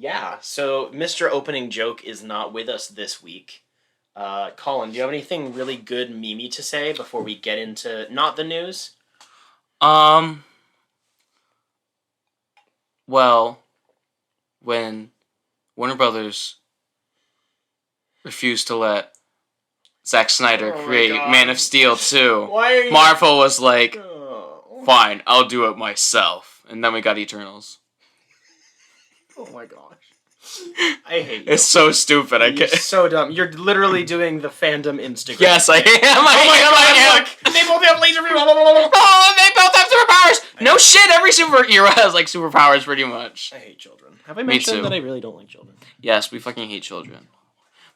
Yeah, so Mr. Opening Joke is not with us this week. Colin, do you have anything really good memey to say before we get into not the news? Well, when Warner Brothers refused to let Zack Snyder create Man of Steel 2, Marvel was like, fine, I'll do it myself. And then we got Eternals. Oh my gosh. I hate you. It's so stupid. You're so dumb. You're literally doing the fandom Instagram. Yes, I am. I am. Look, they both have laser. Oh, they both have superpowers. No shit. Every superhero has like superpowers, pretty much. I hate children. Have I mentioned that I really don't like children? Yes, we fucking hate children.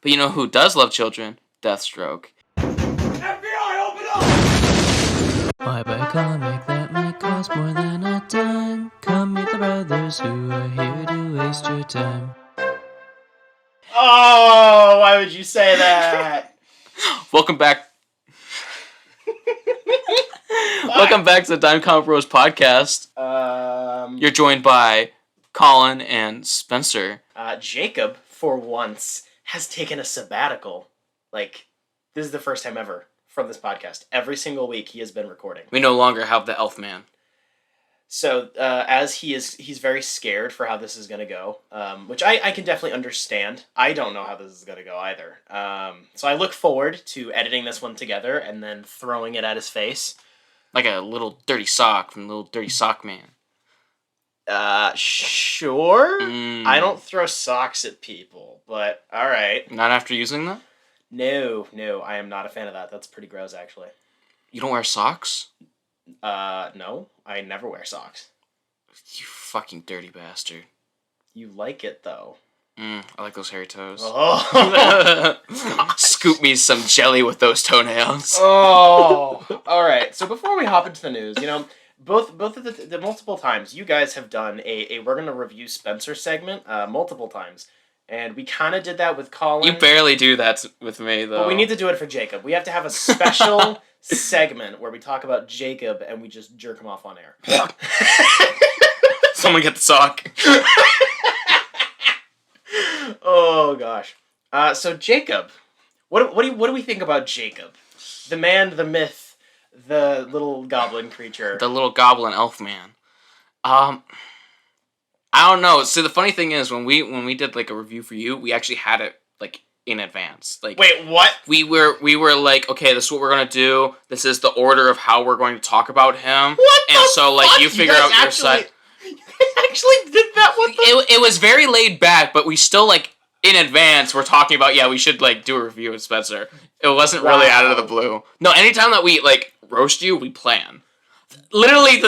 But you know who does love children? Deathstroke. FBI, open up! Why buy a comic that might cost more than a dime? Come meet the brothers who are here to waste your time. Oh, why would you say that? Welcome back. Welcome back to the dimecomicbros podcast. You're joined by Colin and Spencer. Jacob, for once, has taken a sabbatical. Like, this is the first time ever from this podcast. Every single week he has been recording. We no longer have the elf man. So, as he's very scared for how this is going to go, which I can definitely understand. I don't know how this is going to go either. So I look forward to editing this one together and then throwing it at his face. Like a little dirty sock from Little Dirty Sock Man. Sure. I don't throw socks at people, but alright. Not after using them? No, I am not a fan of that. That's pretty gross, actually. You don't wear socks? No. I never wear socks. You fucking dirty bastard. You like it, though. I like those hairy toes. Oh. Scoop me some jelly with those toenails. Oh. Alright, so before we hop into the news, you know, both of the multiple times you guys have done a we're gonna review Spencer segment multiple times. And we kind of did that with Colin. You barely do that with me, though. But we need to do it for Jacob. We have to have a special segment where we talk about Jacob and we just jerk him off on air. Someone get the sock. Oh gosh. So Jacob, what do we think about Jacob, the man, the myth, the little goblin creature, the little goblin elf man? I don't know. So the funny thing is, when we did like a review for you, we actually had it like in advance. Like, wait, what? We were like, okay, this is what we're gonna do. This is the order of how we're going to talk about him. What? And so like you figure out your side. You guys actually did that? It was very laid back, but we still like in advance we're talking about we should like do a review with Spencer. It wasn't really out of the blue. No, anytime that we like roast you, we plan. Literally,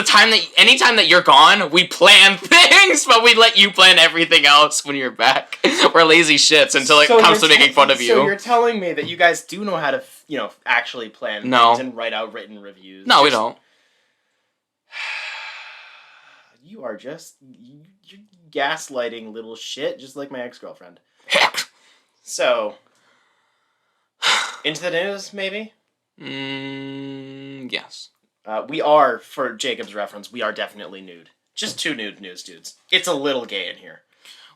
anytime that you're gone, we plan things, but we let you plan everything else when you're back. We're lazy shits until it comes to making fun of you. So you're telling me that you guys do know how to, actually plan things and write out written reviews? No, we don't. You are just you're gaslighting little shit, just like my ex-girlfriend. So, into the news, maybe? Yes. We are, for Jacob's reference, we are definitely nude. Just two nude news dudes. It's a little gay in here.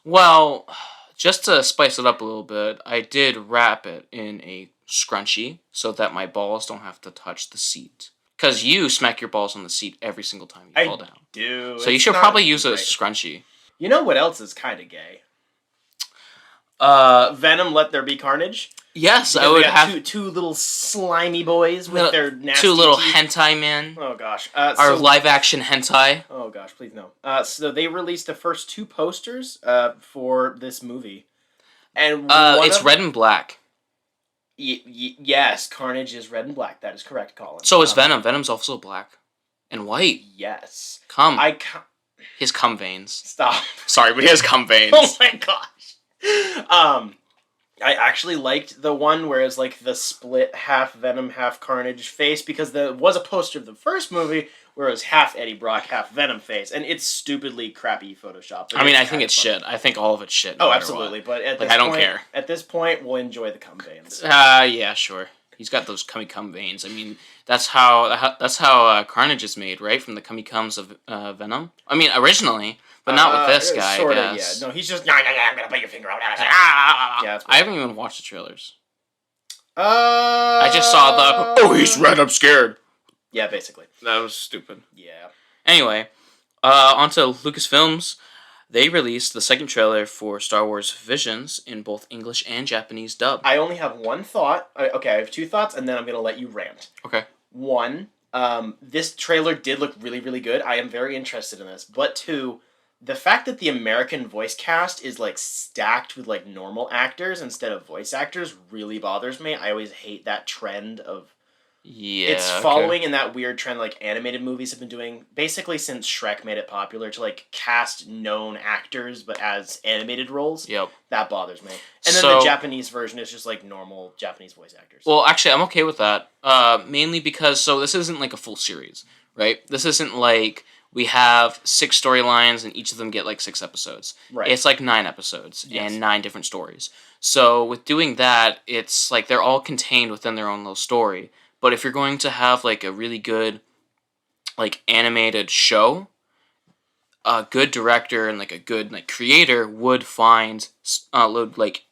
Well, just to spice it up a little bit, I did wrap it in a scrunchie so that my balls don't have to touch the seat. Because you smack your balls on the seat every single time you fall down. I do. So you should probably use a scrunchie. You know what else is kind of gay? Venom, Let There Be Carnage. Yes, because I would have two little slimy boys with their nasty two little teeth. hentai men. Oh gosh, our live action hentai. Oh gosh, please no. So they released the first two posters for this movie, and it's red and black. Yes, Carnage is red and black. That is correct, Colin. So is Venom. Venom's also black and white. Yes. His cum veins. Stop. Sorry, but he has cum veins. Oh my gosh. I actually liked the one where it's like the split half Venom, half Carnage face, because there was a poster of the first movie where it was half Eddie Brock, half Venom face, and it's stupidly crappy Photoshop. I mean, I think it's shit. I think all of it's shit. Oh, absolutely. But at this I don't point, care. At this point, we'll enjoy the cum veins. Yeah, sure. He's got those cummy cum veins. I mean, that's how Carnage is made, right? From the cummy cums of Venom. I mean, originally, But not with this guy, Sorta, I guess. yeah. No, he's just, I'm gonna bite your finger out. Yeah, I haven't even watched the trailers. I just saw the, oh, he's red, I'm scared. Yeah, basically. That was stupid. Yeah. Anyway, onto Lucasfilms. They released the second trailer for Star Wars Visions in both English and Japanese dub. I only have one thought. Okay, I have two thoughts, and then I'm going to let you rant. Okay. One, this trailer did look really, really good. I am very interested in this. But two, the fact that the American voice cast is, like, stacked with, like, normal actors instead of voice actors really bothers me. I always hate that trend of... Yeah, it's following in that weird trend like animated movies have been doing basically since Shrek made it popular to like cast known actors but as animated roles. Yep. That bothers me. And then the Japanese version is just like normal Japanese voice actors. Well, actually, I'm okay with that. Mainly because, so this isn't like a full series, right? This isn't like we have 6 storylines and each of them get like 6 episodes. Right. It's like 9 episodes Yes. and 9 different stories. So with doing that, it's like they're all contained within their own little story. But if you're going to have, like, a really good, like, animated show, a good director and, like, a good, like, creator would find, like,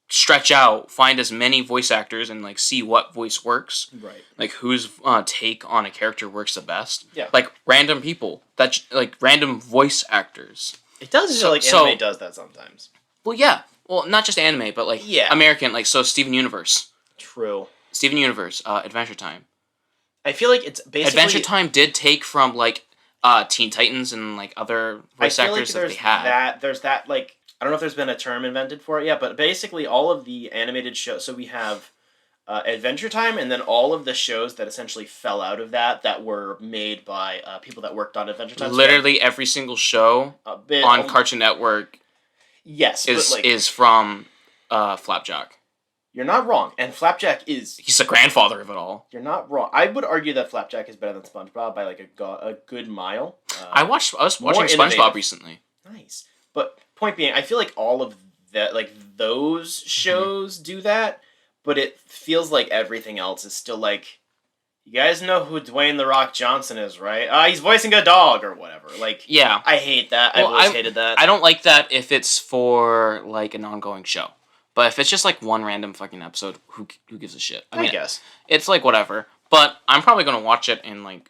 stretch out, find as many voice actors and, like, see what voice works. Right. Like, whose take on a character works the best. Yeah. Like, random people. Like, random voice actors. It does feel like anime does that sometimes. Well, yeah. Well, not just anime, but, like, American. Like, so Steven Universe. True. Steven Universe, Adventure Time. I feel like it's basically... Adventure Time did take from, like, Teen Titans and, like, other voice actors that they had. There's that, like... I don't know if there's been a term invented for it yet, but basically all of the animated shows... So we have Adventure Time, and then all of the shows that essentially fell out of that were made by people that worked on Adventure Time. Literally every single show on Cartoon Network is from Flapjack. You're not wrong, and Flapjack is... He's the grandfather of it all. You're not wrong. I would argue that Flapjack is better than SpongeBob by like a good mile. I was watching SpongeBob recently. Nice. But point being, I feel like all of that, like those shows do that, but it feels like everything else is still like, you guys know who Dwayne The Rock Johnson is, right? He's voicing a dog or whatever. Like, yeah. I hate that. Well, I've always hated that. I don't like that if it's for like an ongoing show. But if it's just like one random fucking episode, who gives a shit? I guess. It's like whatever. But I'm probably going to watch it in like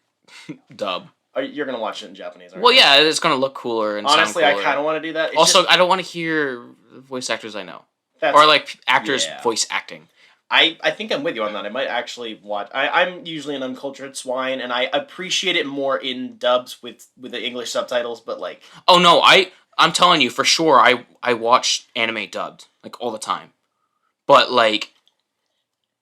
dub. You're going to watch it in Japanese, aren't Well, you? yeah, it's going to look cooler and honestly, sound cooler. I kind of want to do that. It's also, just... I don't want to hear voice actors I know. Or like actors voice acting. I think I'm with you on that. I might actually watch... I'm usually an uncultured swine, and I appreciate it more in dubs with the English subtitles, but like... Oh, no, I'm telling you, for sure, I watch anime dubbed, like, all the time. But, like,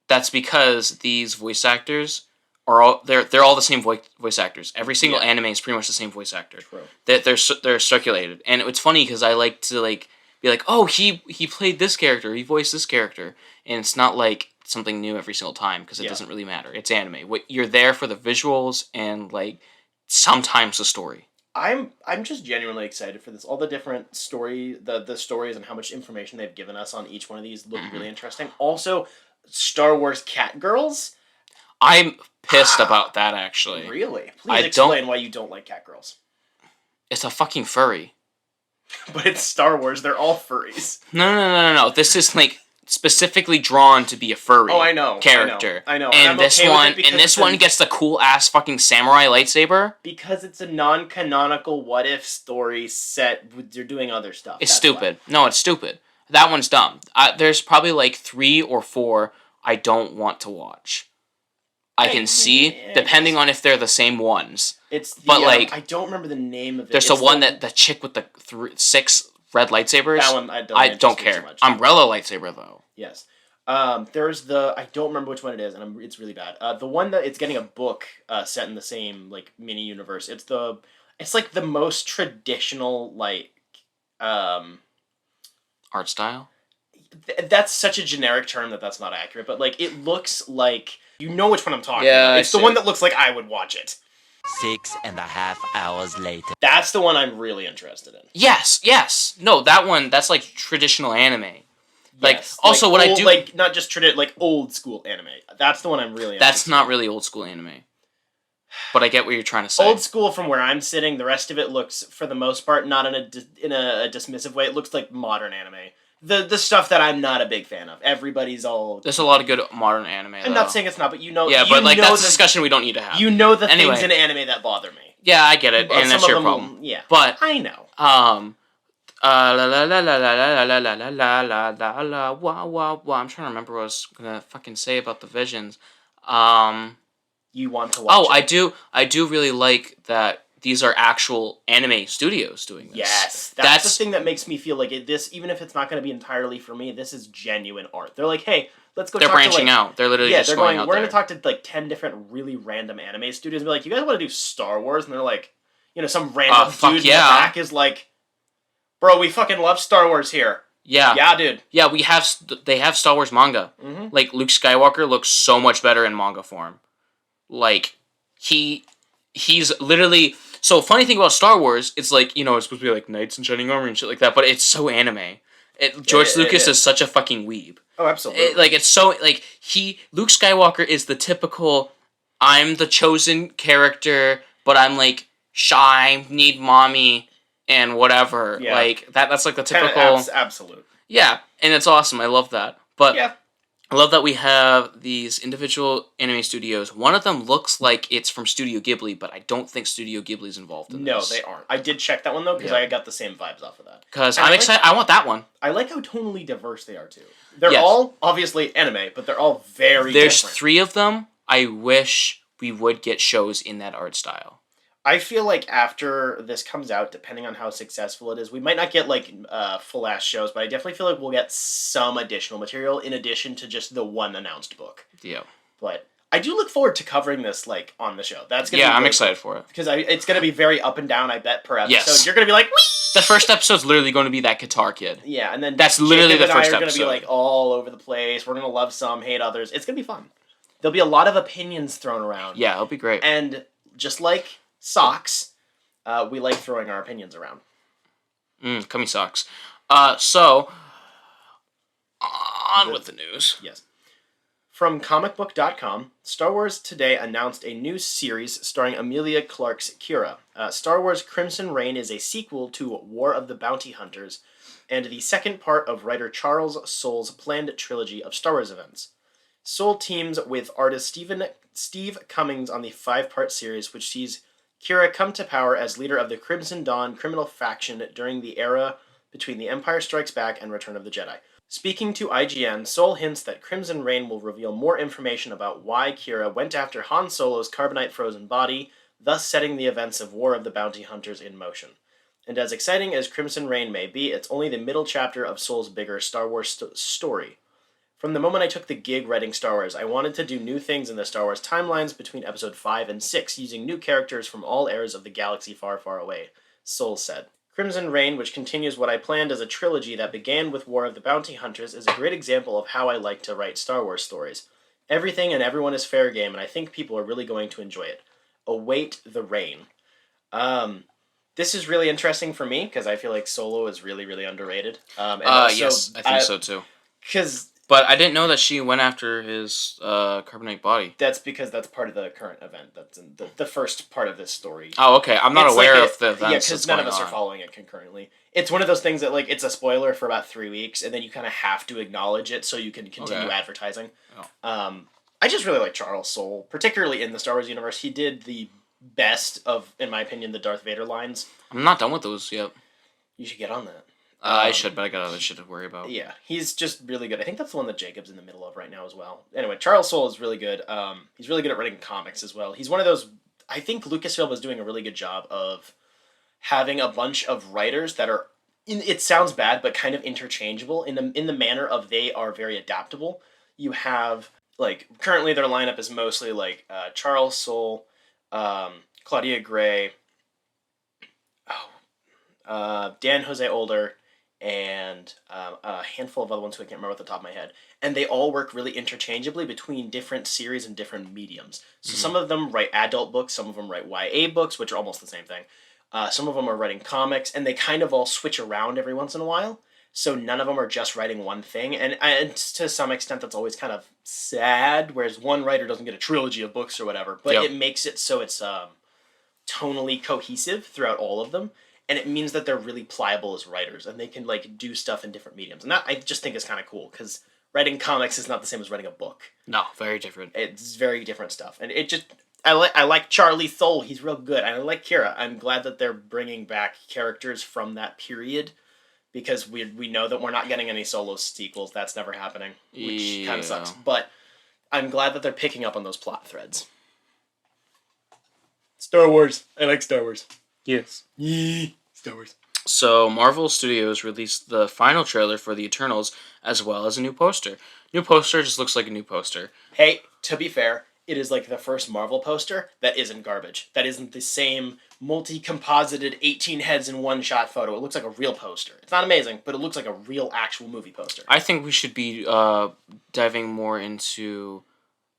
that's because these voice actors are all... They're all the same voice actors. Every single anime is pretty much the same voice actor. True. They're circulated. And it's funny because I like to, like, be like, oh, he played this character, he voiced this character. And it's not, like, something new every single time because it doesn't really matter. It's anime. You're there for the visuals and, like, sometimes the story. I'm just genuinely excited for this. All the different the stories and how much information they've given us on each one of these look really interesting. Also, Star Wars Catgirls. I'm pissed about that, actually. Really? Please explain why you don't like Catgirls. It's a fucking furry. But it's Star Wars. They're all furries. No. This is, like, specifically drawn to be a furry character. I know. And this one gets the cool ass fucking samurai lightsaber. Because it's a non-canonical what if story set. They're doing other stuff. It's stupid. Why. No, it's stupid. That one's dumb. There's probably like 3 or 4 I don't want to watch. I can see, depending on if they're the same ones. Like I don't remember the name of it. There's the one that the chick with the 6 red lightsabers. That one I don't care. So Umbrella lightsaber though. Yes. There's the I don't remember which one it is, and it's really bad. The one that it's getting a book set in the same like mini universe. It's like the most traditional like art style. That's such a generic term that's not accurate, but like it looks like you know which one I'm talking about. It's the one that looks like I would watch it. 6.5 hours later. That's the one I'm really interested in. Yes. No, that one, that's like traditional anime. Like, yes, also like what old, I do... Like, not just like old school anime. That's the one I'm really interested in. That's not really old school anime. but I get what you're trying to say. Old school from where I'm sitting, the rest of it looks, for the most part, not in a dismissive way. It looks like modern anime. The stuff that I'm not a big fan of. Everybody's all... There's a lot of good modern anime, I'm not saying it's not, but Yeah, but like that's a discussion we don't need to have. You know the things in anime that bother me. Yeah, I get it, and that's your problem. Yeah, but I know. La la la la la la la la la la la la la la wah wah wah. I'm trying to remember what I was gonna fucking say about the visions. You want to watch? I do really like that these are actual anime studios doing this. Yes, that's the thing that makes me feel like this. Even if it's not going to be entirely for me, this is genuine art. They're like, hey, let's go. They're branching out. They're literally just going out we're there. We're going to talk to like 10 different really random anime studios and be like, you guys want to do Star Wars? And they're like, some random dude in the back is like, bro, we fucking love Star Wars here. Yeah. Yeah, dude. Yeah, they have Star Wars manga. Mm-hmm. Like, Luke Skywalker looks so much better in manga form. Like, he's literally... So, funny thing about Star Wars, it's like, it's supposed to be like knights in shining armor and shit like that, but it's so anime. George Lucas is such a fucking weeb. Oh, absolutely. Luke Skywalker is the typical, I'm the chosen character, but I'm like, shy, need mommy, and whatever. Yeah. Like, that's like the typical... Absolute. Yeah, and it's awesome. I love that. But yeah. I love that we have these individual anime studios. One of them looks like it's from Studio Ghibli, but I don't think Studio Ghibli's involved in this. No, they aren't. I did check that one, though, because I got the same vibes off of that. Because I'm excited. I want that one. I like how tonally diverse they are, too. They're all, obviously, anime, but they're all very There's different. 3 of them. I wish we would get shows in that art style. I feel like after this comes out, depending on how successful it is, we might not get like full-ass shows, but I definitely feel like we'll get some additional material in addition to just the one announced book. Yeah. But I do look forward to covering this like on the show. That's gonna be I'm excited for it. Because it's going to be very up and down, I bet, per episode. Yes. You're going to be like, whee! The first episode's literally going to be that guitar kid. Yeah, and then that's literally Jacob the first and I are episode. Going to be like all over the place. We're going to love some, hate others. It's going to be fun. There'll be a lot of opinions thrown around. Yeah, it'll be great. And just like socks... we like throwing our opinions around. Cummy socks. So, on with the news. Yes. From comicbook.com, Star Wars Today announced a new series starring Emilia Clarke's Kira. Star Wars Crimson Reign is a sequel to War of the Bounty Hunters, and the second part of writer Charles Soule's planned trilogy of Star Wars events. Soule teams with artist Steve Cummings on the 5-part series, which sees Kira come to power as leader of the Crimson Dawn criminal faction during the era between The Empire Strikes Back and Return of the Jedi. Speaking to IGN, Soule hints that Crimson Reign will reveal more information about why Kira went after Han Solo's carbonite-frozen body, thus setting the events of War of the Bounty Hunters in motion. And as exciting as Crimson Reign may be, it's only the middle chapter of Soule's bigger Star Wars story. From the moment I took the gig writing Star Wars, I wanted to do new things in the Star Wars timelines between Episode 5 and 6, using new characters from all eras of the galaxy far, far away, Soule said. Crimson Reign, which continues what I planned as a trilogy that began with War of the Bounty Hunters, is a great example of how I like to write Star Wars stories. Everything and everyone is fair game, and I think people are really going to enjoy it. Await the reign. This is really interesting for me, because I feel like Solo is really, really underrated. And also, yes, I think so too. Because... But I didn't know that she went after his carbonite body. That's because that's part of the current event. That's in the first part of this story. Oh, okay. I'm not aware of the events. Yeah, because none of us are following it concurrently. It's one of those things that, like, it's a spoiler for about 3 weeks, and then you kind of have to acknowledge it so you can continue advertising. Oh. I just really like Charles Soule, particularly in the Star Wars universe. He did the best of, in my opinion, the Darth Vader lines. I'm not done with those yet. You should get on that. I should, but I got other shit to worry about. Yeah, he's just really good. I think that's the one that Jacob's in the middle of right now as well. Anyway, Charles Soule is really good. He's really good at writing comics as well. He's one of those... I think Lucasfilm was doing a really good job of having a bunch of writers that are... It sounds bad, but kind of interchangeable in the manner of they are very adaptable. You have, like, currently their lineup is mostly, like, Charles Soule, Claudia Gray, Dan Jose Older, and a handful of other ones who I can't remember off the top of my head. And they all work really interchangeably between different series and different mediums. So some of them write adult books, some of them write YA books, which are almost the same thing. Some of them are writing comics, and they kind of all switch around every once in a while. So none of them are just writing one thing, and to some extent that's always kind of sad. Whereas one writer doesn't get a trilogy of books or whatever, but it makes it so it's tonally cohesive throughout all of them, and it means that they're really pliable as writers, and they can like do stuff in different mediums, and that I just think is kind of cool because writing comics is not the same as writing a book. No, very different. It's very different stuff, and it just I like Charlie Soule. He's real good, and I like Kira. I'm glad that they're bringing back characters from that period. Because we know that we're not getting any solo sequels. That's never happening, which kind of sucks. But I'm glad that they're picking up on those plot threads. Star Wars. I like Star Wars. Yes. Yee. Star Wars. So Marvel Studios released the final trailer for the Eternals as well as a new poster. New poster just looks like a new poster. Hey, to be fair, it is like the first Marvel poster that isn't garbage. That isn't the same multi-composited 18 heads in one shot photo. It looks like a real poster. It's not amazing, but it looks like a real actual movie poster. I think we should be diving more into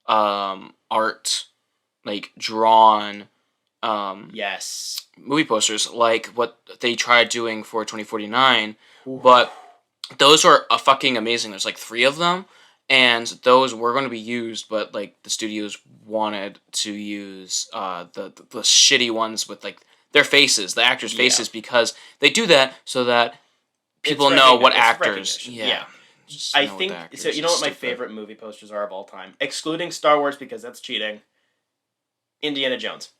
art, like drawn Yes. movie posters, like what they tried doing for 2049. Ooh. But those are fucking amazing. There's like 3 of them. And those were going to be used, but like the studios wanted to use the shitty ones with like their faces, the actors' faces, because they do that so that people know what actors. Yeah. I think so. You know what my favorite movie posters are of all time, excluding Star Wars because that's cheating. Indiana Jones.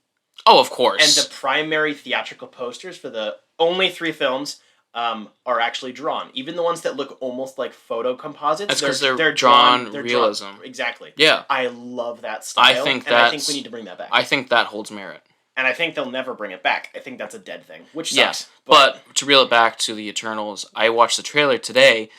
Oh, of course. And the primary theatrical posters for the only 3 films. Are actually drawn. Even the ones that look almost like photo composites. That's because they're drawn realism. Exactly. Yeah. I love that style. I think we need to bring that back. I think that holds merit. And I think they'll never bring it back. I think that's a dead thing, which sucks. Yes. But to reel it back to the Eternals, I watched the trailer today.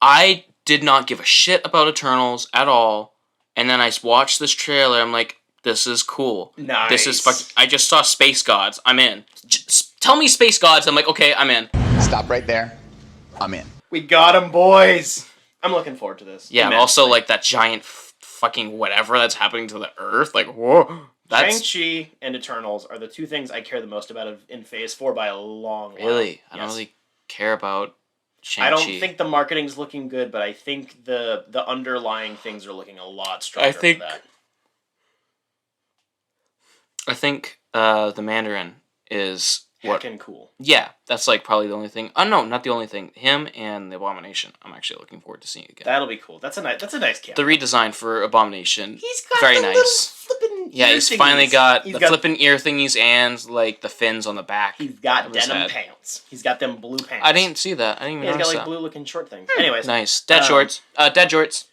I did not give a shit about Eternals at all. And then I watched this trailer. I'm like, this is cool. Nice. This is I just saw Space Gods. I'm in. Tell me Space Gods. I'm like, okay, I'm in. Stop right there. I'm in. We got 'em, boys. I'm looking forward to this. Yeah, also like that giant fucking whatever that's happening to the Earth. Like, whoa. Shang-Chi and Eternals are the 2 things I care the most about in Phase 4 by a long way. Really? I don't really care about Shang-Chi. I don't think the marketing's looking good, but I think the underlying things are looking a lot stronger for that. I think the Mandarin is heckin' cool. Yeah, that's like probably the only thing. Oh no, not the only thing. Him and the Abomination. I'm actually looking forward to seeing again. That'll be cool. That's a nice cameo. The redesign for Abomination. He's got very the nice. Little flippin' ear he's thingies. finally got the flippin' ear thingies and like the fins on the back. He's got denim pants. He's got them blue pants. I didn't see that. I didn't even notice that. He's got like blue looking short things. Anyways, nice. Dead shorts. Dead jorts.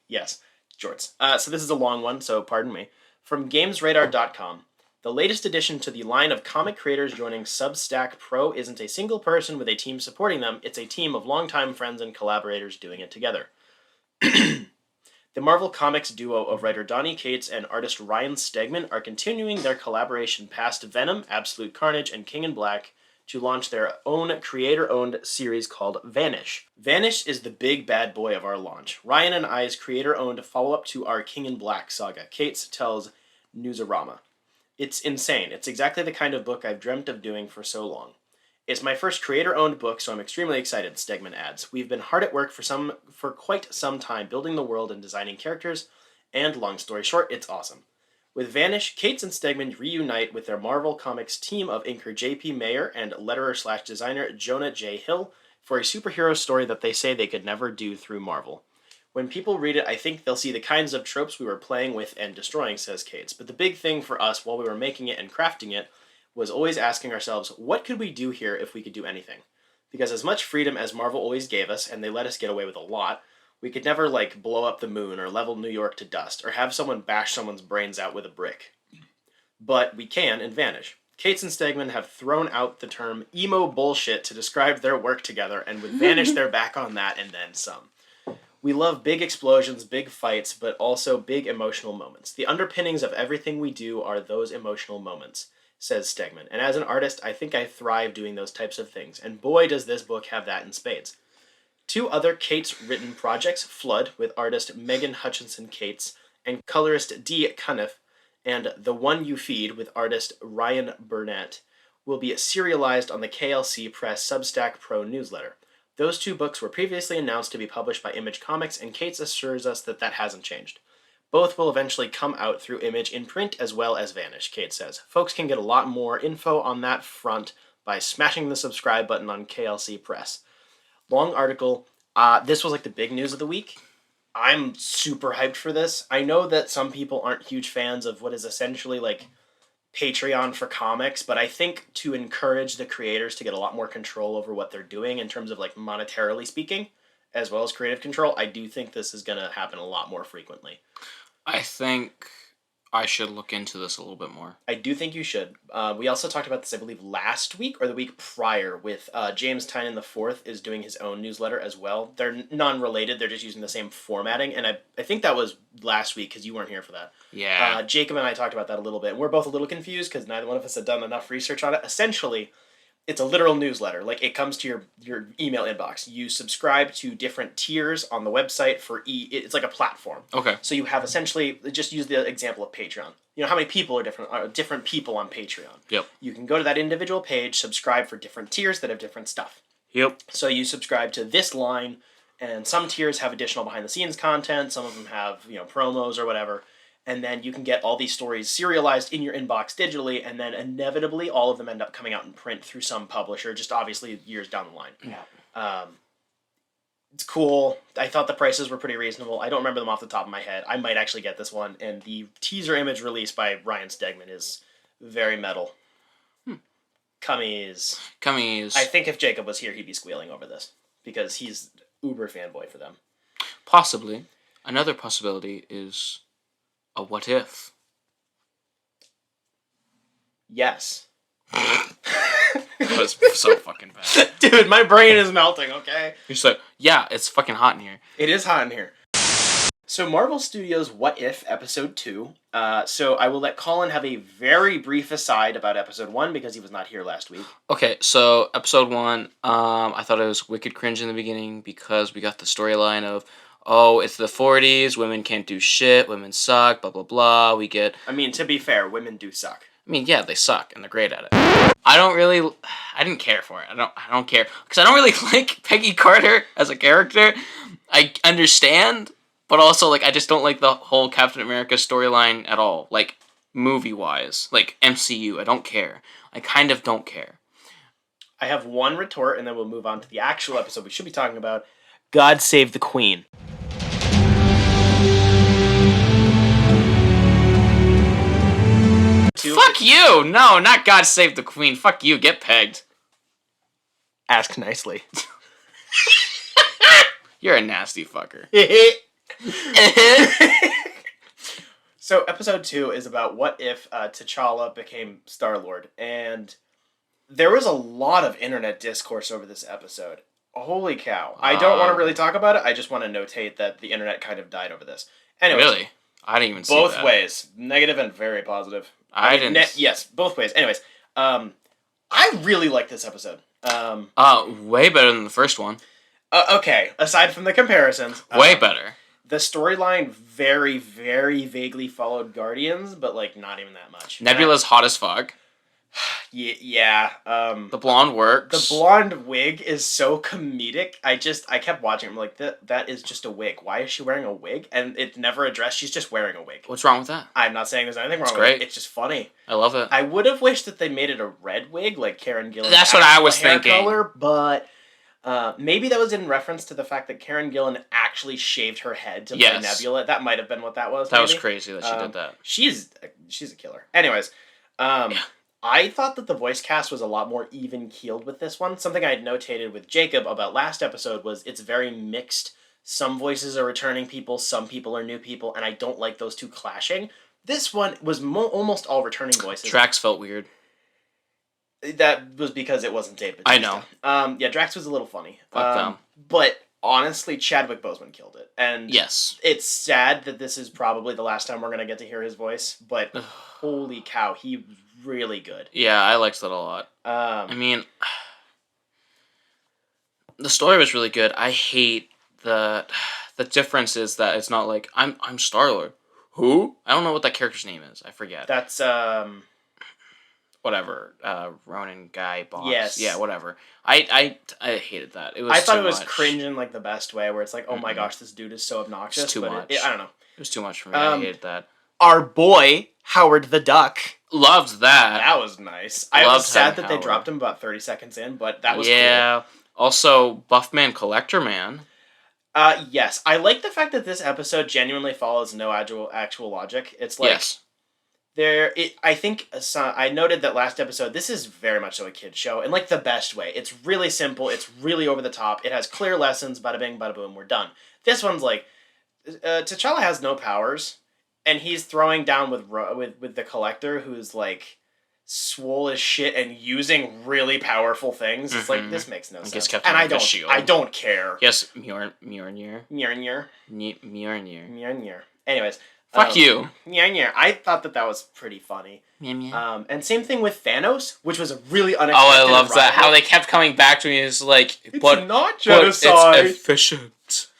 Yes, jorts. So this is a long one, so pardon me. From GamesRadar.com. The latest addition to the line of comic creators joining Substack Pro isn't a single person with a team supporting them, it's a team of longtime friends and collaborators doing it together. The Marvel Comics duo of writer Donny Cates and artist Ryan Stegman are continuing their collaboration past Venom, Absolute Carnage, and King in Black to launch their own creator-owned series called Vanish. Vanish is the big bad boy of our launch. Ryan and I's creator-owned follow-up to our King in Black saga, Cates tells Newsarama. It's insane. It's exactly the kind of book I've dreamt of doing for so long. It's my first creator-owned book, so I'm extremely excited, Stegman adds. We've been hard at work for quite some time building the world and designing characters, and long story short, it's awesome. With Vanish, Cates and Stegman reunite with their Marvel Comics team of inker J.P. Mayer and letterer/designer Jonah J. Hill for a superhero story that they say they could never do through Marvel. When people read it, I think they'll see the kinds of tropes we were playing with and destroying, says Cates. But the big thing for us while we were making it and crafting it was always asking ourselves, what could we do here if we could do anything? Because as much freedom as Marvel always gave us, and they let us get away with a lot, we could never, like, blow up the moon or level New York to dust or have someone bash someone's brains out with a brick. But we can in Vanish. Cates and Stegman have thrown out the term emo bullshit to describe their work together, and with Vanish, they're back on that and then some. We love big explosions, big fights, but also big emotional moments. The underpinnings of everything we do are those emotional moments, says Stegman. And as an artist, I think I thrive doing those types of things. And boy, does this book have that in spades. 2 other Cates-written projects, Flood, with artist Megan Hutchinson Cates and colorist Dee Cunniffe, and The One You Feed, with artist Ryan Burnett, will be serialized on the KLC Press Substack Pro newsletter. Those 2 books were previously announced to be published by Image Comics, and Kate assures us that that hasn't changed. Both will eventually come out through Image in print as well as Vanish, Kate says. Folks can get a lot more info on that front by smashing the subscribe button on KLC Press. Long article. This was like the big news of the week. I'm super hyped for this. I know that some people aren't huge fans of what is essentially like Patreon for comics, but I think to encourage the creators to get a lot more control over what they're doing in terms of like monetarily speaking, as well as creative control, I do think this is going to happen a lot more frequently. I think I should look into this a little bit more. I do think you should. We also talked about this, I believe, last week or the week prior with James Tynion IV is doing his own newsletter as well. They're non-related. They're just using the same formatting. And I think that was last week because you weren't here for that. Yeah. Jacob and I talked about that a little bit. We're both a little confused because neither one of us had done enough research on it. Essentially, it's a literal newsletter. Like, it comes to your email inbox. You subscribe to different tiers on the website for it's like a platform. Okay. So you have essentially, just use the example of Patreon. You know how many people are different people on Patreon. Yep. You can go to that individual page, subscribe for different tiers that have different stuff. Yep. So you subscribe to this line, and some tiers have additional behind the scenes content. Some of them have, promos or whatever. And then you can get all these stories serialized in your inbox digitally, and then inevitably all of them end up coming out in print through some publisher, just obviously years down the line. Yeah. It's cool. I thought the prices were pretty reasonable. I don't remember them off the top of my head. I might actually get this one, and the teaser image released by Ryan Stegman is very metal. Cummies. I think if Jacob was here, he'd be squealing over this, because he's uber fanboy for them. Possibly. Another possibility is a what if. Yes. That was so fucking bad. Dude, my brain is melting, okay? You're just like, yeah, it's fucking hot in here. It is hot in here. So Marvel Studios' What If Episode 2. So I will let Colin have a very brief aside about Episode 1 because he was not here last week. Okay, so Episode 1, I thought it was wicked cringe in the beginning because we got the storyline of, oh, it's the 40s, women can't do shit, women suck, blah, blah, blah. We get... I mean, to be fair, women do suck. I mean, yeah, they suck, and they're great at it. I didn't care for it. I don't care. Because I don't really like Peggy Carter as a character. I understand, but also, like, I just don't like the whole Captain America storyline at all. Like, movie-wise. Like, MCU, I don't care. I kind of don't care. I have one retort, and then we'll move on to the actual episode we should be talking about. God Save the Queen. Fuck you! No, not God Save the Queen. Fuck you, get pegged. Ask nicely. You're a nasty fucker. So, episode 2 is about what if T'Challa became Star-Lord. And there was a lot of internet discourse over this episode. Holy cow. I don't want to really talk about it. I just want to notate that the internet kind of died over this. Anyways, really? I didn't even see that. Both ways. Negative and very positive. I didn't... Yes, both ways. Anyways, I really like this episode. Way better than the first one. Okay, aside from the comparisons. Way better. The storyline very, very vaguely followed Guardians, but, like, not even that much. Nebula's hot as fuck. Yeah. The blonde works. The blonde wig is so comedic. I kept watching it. I'm like, that is just a wig. Why is she wearing a wig? And it's never addressed. She's just wearing a wig. What's wrong with that? I'm not saying there's anything wrong with it. It's just funny. I love it. I would have wished that they made it a red wig, like Karen Gillan's That's what I was thinking. Color, but maybe that was in reference to the fact that Karen Gillan actually shaved her head to play Nebula. That might have been what that was. That was crazy that she did that. She's a killer. Anyways, I thought that the voice cast was a lot more even-keeled with this one. Something I had notated with Jacob about last episode was it's very mixed. Some voices are returning people, some people are new people, and I don't like those two clashing. This one was almost all returning voices. Drax felt weird. That was because it wasn't Dave Bautista. I know. Yeah, Drax was a little funny. Fuck them. But honestly, Chadwick Boseman killed it. And yes, it's sad that this is probably the last time we're going to get to hear his voice, but holy cow, he was really good. Yeah, I liked that a lot. I mean, the story was really good. I hate the difference is that it's not like, I'm Star-Lord. Who? I don't know what that character's name is. I forget. That's, whatever, Ronin guy boss. Yes. Yeah, whatever. I hated that. It was I thought too it was much. cringe in like the best way, where it's like, oh my gosh, this dude is so obnoxious. It's too but much. I don't know. It was too much for me. I hated that. Our boy Howard the Duck. Loved that. That was nice. I Loved was sad having that they Howard. dropped him about 30 seconds in, but that was Yeah. Also, Buffman Collector Man. cool. Yes. I like the fact that this episode genuinely follows no actual logic. It's like Yes. I think I noted that last episode, this is very much so a kid's show, in like the best way. It's really simple, it's really over the top, it has clear lessons, bada bing, bada boom, we're done. This one's like, T'Challa has no powers, and he's throwing down with the Collector, who's like swole as shit and using really powerful things. It's like, this makes no sense. Captain And I America's shield. don't care. Yes, Mjolnir. Mjolnir. Mjolnir. Anyways. Fuck you. Mjolnir. I thought that was pretty funny. Meow. And same thing with Thanos, which was a really Oh, unexpected I love that. arrival. How they kept coming back to me is like, It's but not but genocide. it's efficient.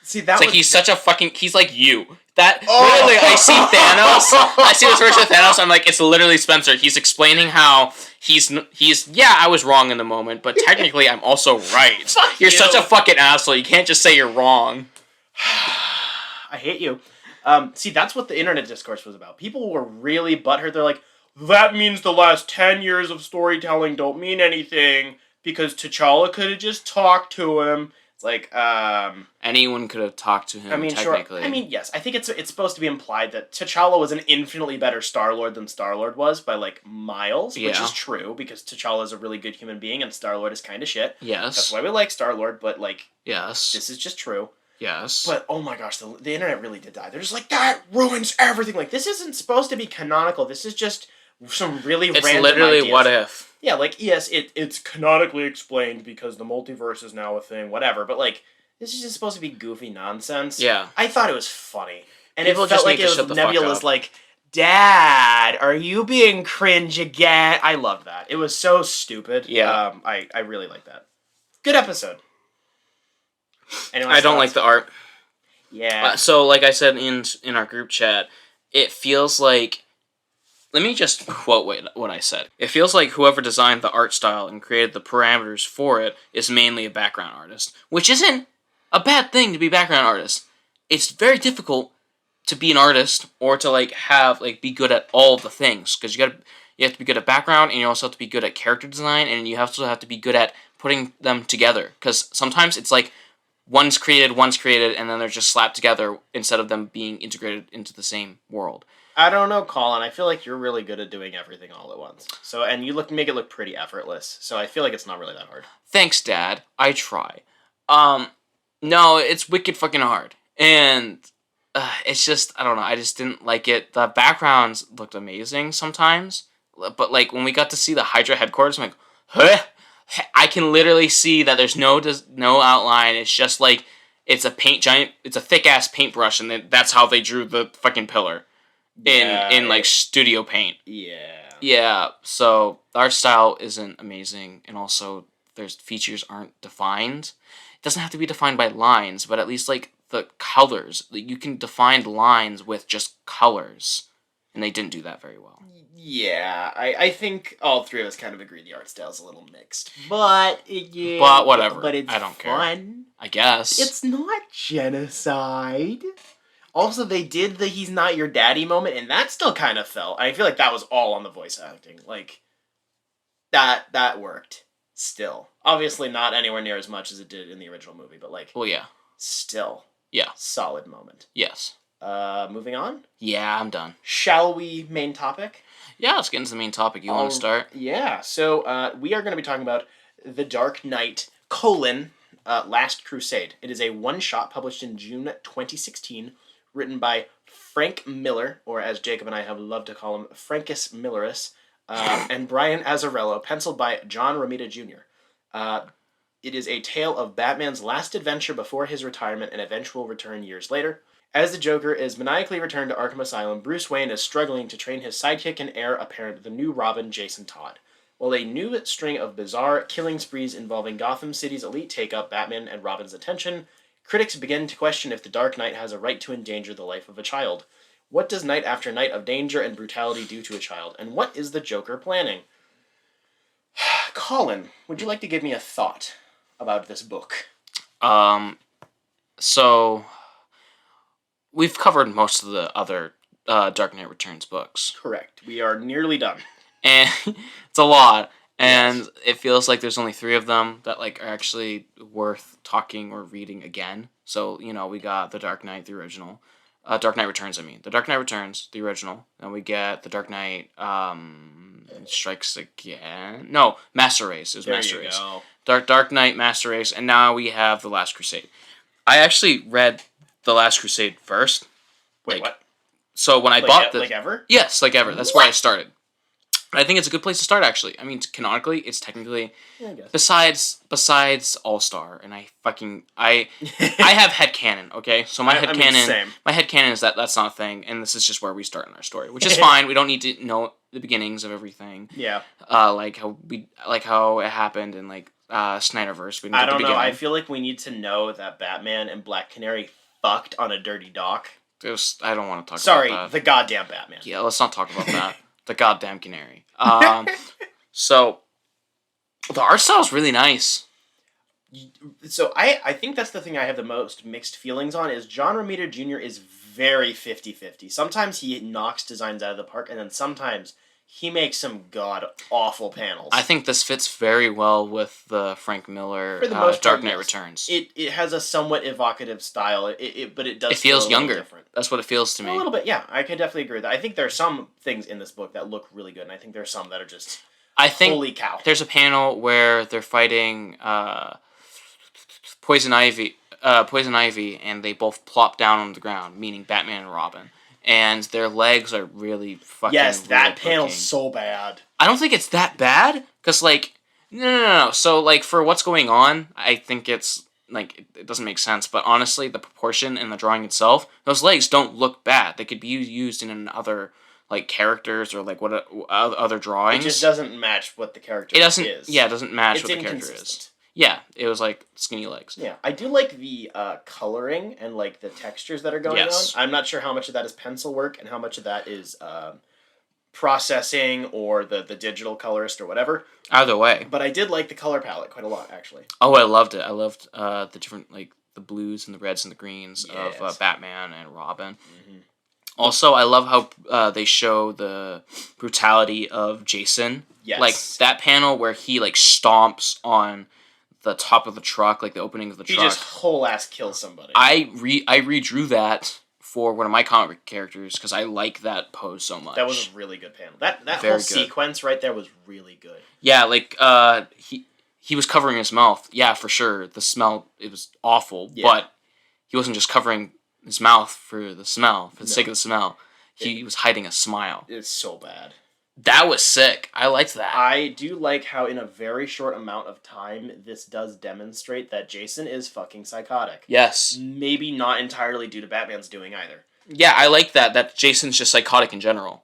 See, that It's was like he's such a fucking. He's like you. That Oh! literally, I see Thanos. I see this version of Thanos. I'm like, it's literally Spencer. He's explaining how he's. Yeah, I was wrong in the moment, but technically, I'm also right. Fuck You're you. such a fucking asshole. You can't just say you're wrong. I hate you. See, that's what the internet discourse was about. People were really butthurt. They're like, that means the last 10 years of storytelling don't mean anything because T'Challa could have just talked to him. It's like, Anyone could have talked to him. I mean, technically. sure. I mean, yes. I think it's supposed to be implied that T'Challa was an infinitely better Star-Lord than Star-Lord was by, like, miles, which Yeah. is true, because T'Challa is a really good human being and Star-Lord is kind of shit. Yes. That's why we like Star-Lord, but, like, Yes. this is just true. Yes. But, oh my gosh, the internet really did die. They're just like, that ruins everything. Like, this isn't supposed to be canonical. This is just some really it's random literally ideas. what if. Yeah, like, yes, it's canonically explained because the multiverse is now a thing, whatever. But, like, this is just supposed to be goofy nonsense. Yeah. I thought it was funny. And People it felt just like need it to shut was the fuck Nebula's up. like, Dad, are you being cringe again? I loved that. It was so stupid. Yeah. I really like that. Good episode. Anyone's I don't like thoughts? the art. Yeah. So, like I said in our group chat, it feels like. Let me just quote what I said. It feels like whoever designed the art style and created the parameters for it is mainly a background artist, which isn't a bad thing to be a background artist. It's very difficult to be an artist or to be good at all the things because you have to be good at background and you also have to be good at character design and you also have to be good at putting them together because sometimes it's like one's created, and then they're just slapped together instead of them being integrated into the same world. I don't know, Colin. I feel like you're really good at doing everything all at once. So, and you make it look pretty effortless. So I feel like it's not really that hard. Thanks, Dad. I try. No, it's wicked fucking hard. And it's just, I don't know, I just didn't like it. The backgrounds looked amazing sometimes. But, like, when we got to see the Hydra headquarters, I'm like, huh? I can literally see that there's no outline. It's just, like, it's a thick-ass paintbrush, and then that's how they drew the fucking pillar. In studio paint. Yeah, so the art style isn't amazing, and also there's features aren't defined. It doesn't have to be defined by lines, but at least like the colors. You can define lines with just colors, and they didn't do that very well. Yeah, I think all three of us kind of agree the art style's a little mixed. But yeah, But whatever. But it's I don't care. fun. I guess. It's not genocide. Also, they did the "he's not your daddy" moment, and that still kind of felt. I feel like that was all on the voice acting. Like, that worked. Still. Obviously not anywhere near as much as it did in the original movie, but, like, Well, yeah. still. Yeah. Solid moment. Yes. Moving on. Yeah, I'm done. Shall we main topic? Yeah, let's get into the main topic. You want to start? Yeah, so we are going to be talking about The Dark Knight, Last Crusade. It is a one-shot published in June 2016, written by Frank Miller, or as Jacob and I have loved to call him, Frankus Milleris, and Brian Azzaerello, penciled by John Romita Jr. It is a tale of Batman's last adventure before his retirement and eventual return years later. As the Joker is maniacally returned to Arkham Asylum, Bruce Wayne is struggling to train his sidekick and heir apparent, the new Robin, Jason Todd. While a new string of bizarre killing sprees involving Gotham City's elite take up Batman and Robin's attention, critics begin to question if the Dark Knight has a right to endanger the life of a child. What does night after night of danger and brutality do to a child, and what is the Joker planning? Colin, would you like to give me a thought about this book? So we've covered most of the other Dark Knight Returns books. Correct. We are nearly done. And it's a lot. And it feels like there's only 3 of them that like are actually worth talking or reading again. So, we got The Dark Knight, the original. Dark Knight Returns, I mean. The Dark Knight Returns, the original. Then we get The Dark Knight Strikes Again. No, Master Race. It was Master Race. Dark Knight, Master Race, and now we have The Last Crusade. I actually read The Last Crusade first. Wait, what? So when I bought this... Like ever? Yes, like ever. That's where I started. I think it's a good place to start, actually. I mean, canonically, it's technically... Yeah, I guess. Besides All-Star, and I have headcanon, okay? So my headcanon is that that's not a thing, and this is just where we start in our story, which is fine. We don't need to know the beginnings of everything. Yeah. Like how it happened in Snyderverse. I don't know. I feel like we need to know that Batman and Black Canary fucked on a dirty dock. I don't want to talk about that. Sorry, the goddamn Batman. Yeah, let's not talk about that. The goddamn Canary. So, the art style is really nice. So, I think that's the thing I have the most mixed feelings on, is John Romita Jr. is very 50-50. Sometimes he knocks designs out of the park, and then sometimes he makes some god-awful panels. I think this fits very well with the Frank Miller Dark Knight Returns. It has a somewhat evocative style, but it does feels feel younger. Different. That's what it feels to me. A little bit, yeah. I could definitely agree with that. I think there are some things in this book that look really good, and I think there are some that are just holy cow. There's a panel where they're fighting Poison Ivy, and they both plop down on the ground, meaning Batman and Robin. And their legs are really fucking... Yes, that panel's so bad. I don't think it's that bad, because, no. So, for what's going on, I think it's, it doesn't make sense. But honestly, the proportion and the drawing itself, those legs don't look bad. They could be used in other, characters or, what other drawings. It just doesn't match what the character is. Yeah, it doesn't match what the character is. Yeah, it was skinny legs. Yeah, I do like the coloring and the textures that are going on. I'm not sure how much of that is pencil work and how much of that is processing or the digital colorist or whatever. Either way. But I did like the color palette quite a lot, actually. Oh, I loved it. I loved the different, the blues and the reds and the greens of Batman and Robin. Mm-hmm. Also, I love how they show the brutality of Jason. Yes. That panel where he, stomps on the top of the truck, the opening of the truck. He just whole ass kills somebody. I redrew that for one of my comic characters because I like that pose so much. That was a really good panel. That whole sequence right there was really good. Yeah, he was covering his mouth. Yeah, for sure. The smell, it was awful. Yeah. But he wasn't just covering his mouth for the smell, for the sake of the smell. He was hiding a smile. It's so bad. That was sick. I liked that. I do like how in a very short amount of time, this does demonstrate that Jason is fucking psychotic. Yes. Maybe not entirely due to Batman's doing either. Yeah, I like that Jason's just psychotic in general.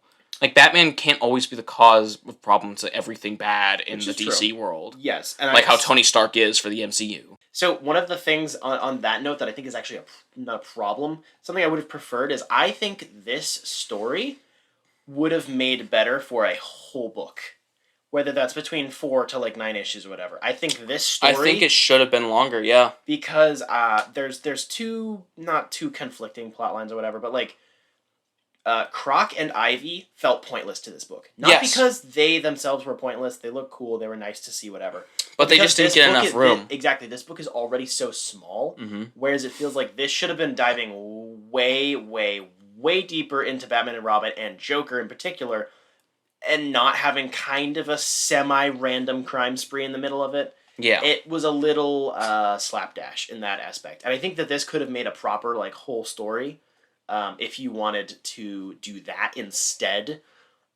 Batman can't always be the cause of problems to everything bad in the DC world. Yes. And how Tony Stark is for the MCU. So one of the things on that note that I think is actually not a problem, something I would have preferred is I think this story would have made better for a whole book. Whether that's between 4 to 9 issues or whatever. I think this story... I think it should have been longer, yeah. Because there's two, not two conflicting plot lines or whatever, but Croc and Ivy felt pointless to this book. Not because they themselves were pointless, they look cool, they were nice to see, whatever. But they just didn't get enough room. Exactly, this book is already so small, whereas it feels like this should have been diving way, way, way deeper into Batman and Robin and Joker in particular, and not having kind of a semi-random crime spree in the middle of it. Yeah. It was a little slapdash in that aspect. And I think that this could have made a proper whole story if you wanted to do that instead.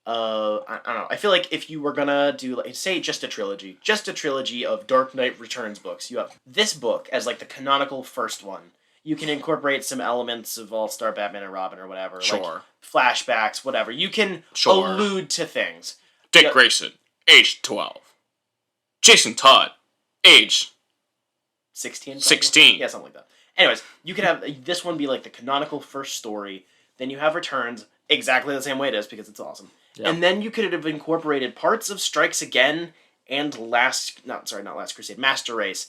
I don't know. I feel like if you were gonna do, say, just a trilogy of Dark Knight Returns books, you have this book as the canonical first one. You can incorporate some elements of All-Star Batman and Robin or whatever. Sure. Flashbacks, whatever. You can allude to things. Dick Grayson, age 12. Jason Todd, age 16? 16. Yeah, something like that. Anyways, you could have this one be the canonical first story. Then you have Returns exactly the same way it is because it's awesome. Yep. And then you could have incorporated parts of Strikes Again and not Last Crusade, Master Race,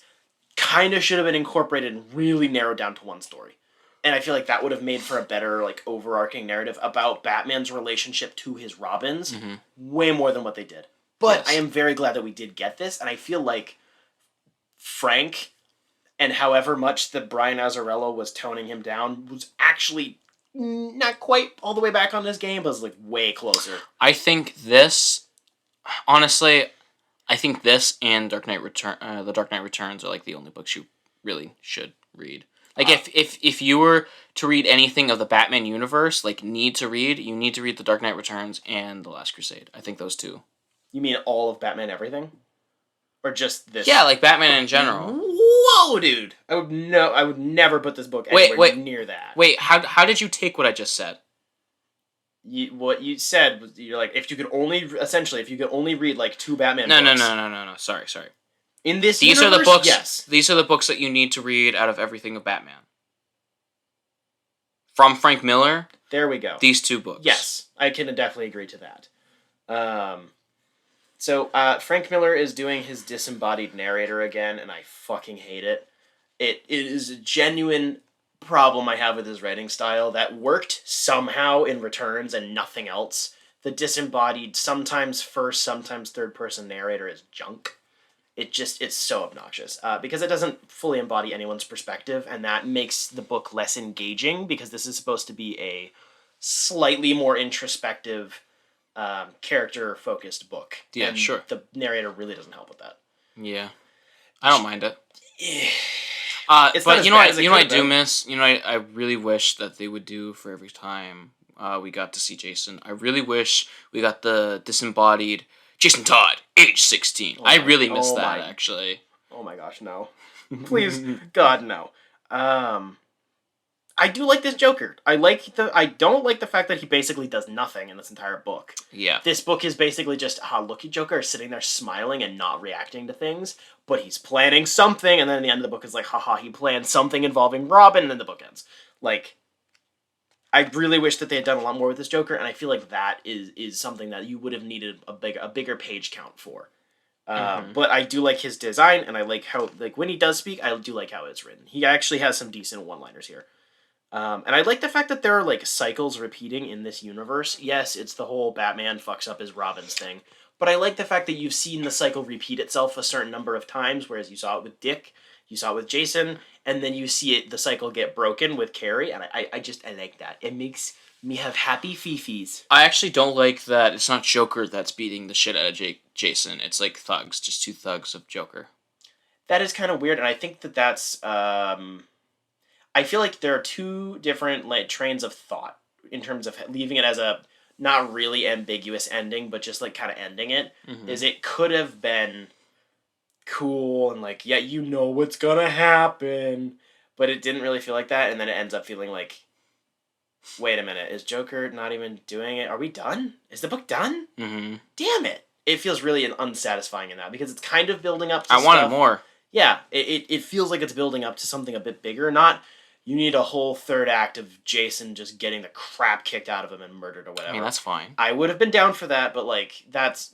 kind of should have been incorporated and really narrowed down to one story. And I feel like that would have made for a better, like, overarching narrative about Batman's relationship to his Robins, way more than what they did. But Yes. I am very glad that we did get this, and I feel like Frank, and however much that Brian Azzaerello was toning him down, was actually not quite all the way back on his game, but was, like, way closer. I think this, honestly, I think this and The Dark Knight Returns are, like, the only books you really should read. Like, if you were to read anything of the Batman universe, like, you need to read The Dark Knight Returns and The Last Crusade. I think those two. You mean all of Batman everything? Or just this? Yeah, like, Batman in general. Whoa, dude! I would never put this book anywhere near that. Wait, how did you take what I just said? What you said was, you're like, if you could only read, like, 2 Batman No, books. No. Sorry. In this These universe, are the books. yes. These are the books that you need to read out of everything of Batman. From Frank Miller. There we go. These 2 books. Yes, I can definitely agree to that. So Frank Miller is doing his disembodied narrator again, and I fucking hate it. It is a genuine problem I have with his writing style that worked somehow in Returns and nothing else. The disembodied, sometimes first, sometimes third person narrator is junk. It's so obnoxious because it doesn't fully embody anyone's perspective, and that makes the book less engaging because this is supposed to be a slightly more introspective, character-focused book. Yeah, and sure. The narrator really doesn't help with that. Yeah, I don't mind it. It's not But as you know bad what? as it You know what I could do have been. miss. You know, I really wish that they would do for every time we got to see Jason. I really wish we got the disembodied Jason Todd, age 16. I really miss that, actually. Oh my gosh, no. Please, God, no. I do like this Joker. I don't like the fact that he basically does nothing in this entire book. Yeah. This book is basically just, look at Joker sitting there smiling and not reacting to things, but he's planning something, and then at the end of the book is like, he planned something involving Robin, and then the book ends. Like, I really wish that they had done a lot more with this Joker, and I feel like that is something that you would have needed a bigger page count for. But I do like his design, and I like how, like, when he does speak, I do like how it's written. He actually has some decent one-liners here. And I like the fact that there are, like, cycles repeating in this universe. Yes, it's the whole Batman fucks up his Robins thing, but I like the fact that you've seen the cycle repeat itself a certain number of times, whereas you saw it with Dick, you saw it with Jason, and then you see the cycle get broken with Carrie, and I like that. It makes me have happy fifis. I actually don't like that it's not Joker that's beating the shit out of Jason. It's like thugs, just 2 thugs of Joker. That is kind of weird, and I think that's... I feel like there are 2 different, like, trains of thought in terms of leaving it as a not really ambiguous ending, but just, like, kind of ending it. Mm-hmm. Is it could have been cool and, like, yeah, you know what's gonna happen, but it didn't really feel like that, and then it ends up feeling like, wait a minute, is Joker not even doing it? Are we done? Is the book done? Mm-hmm. Damn it! It feels really unsatisfying in that, because it's kind of building up to I wanted stuff. more. Yeah, it feels like it's building up to something a bit bigger, not... You need a whole third act of Jason just getting the crap kicked out of him and murdered or whatever. I mean, that's fine. I would have been down for that, but, like, that's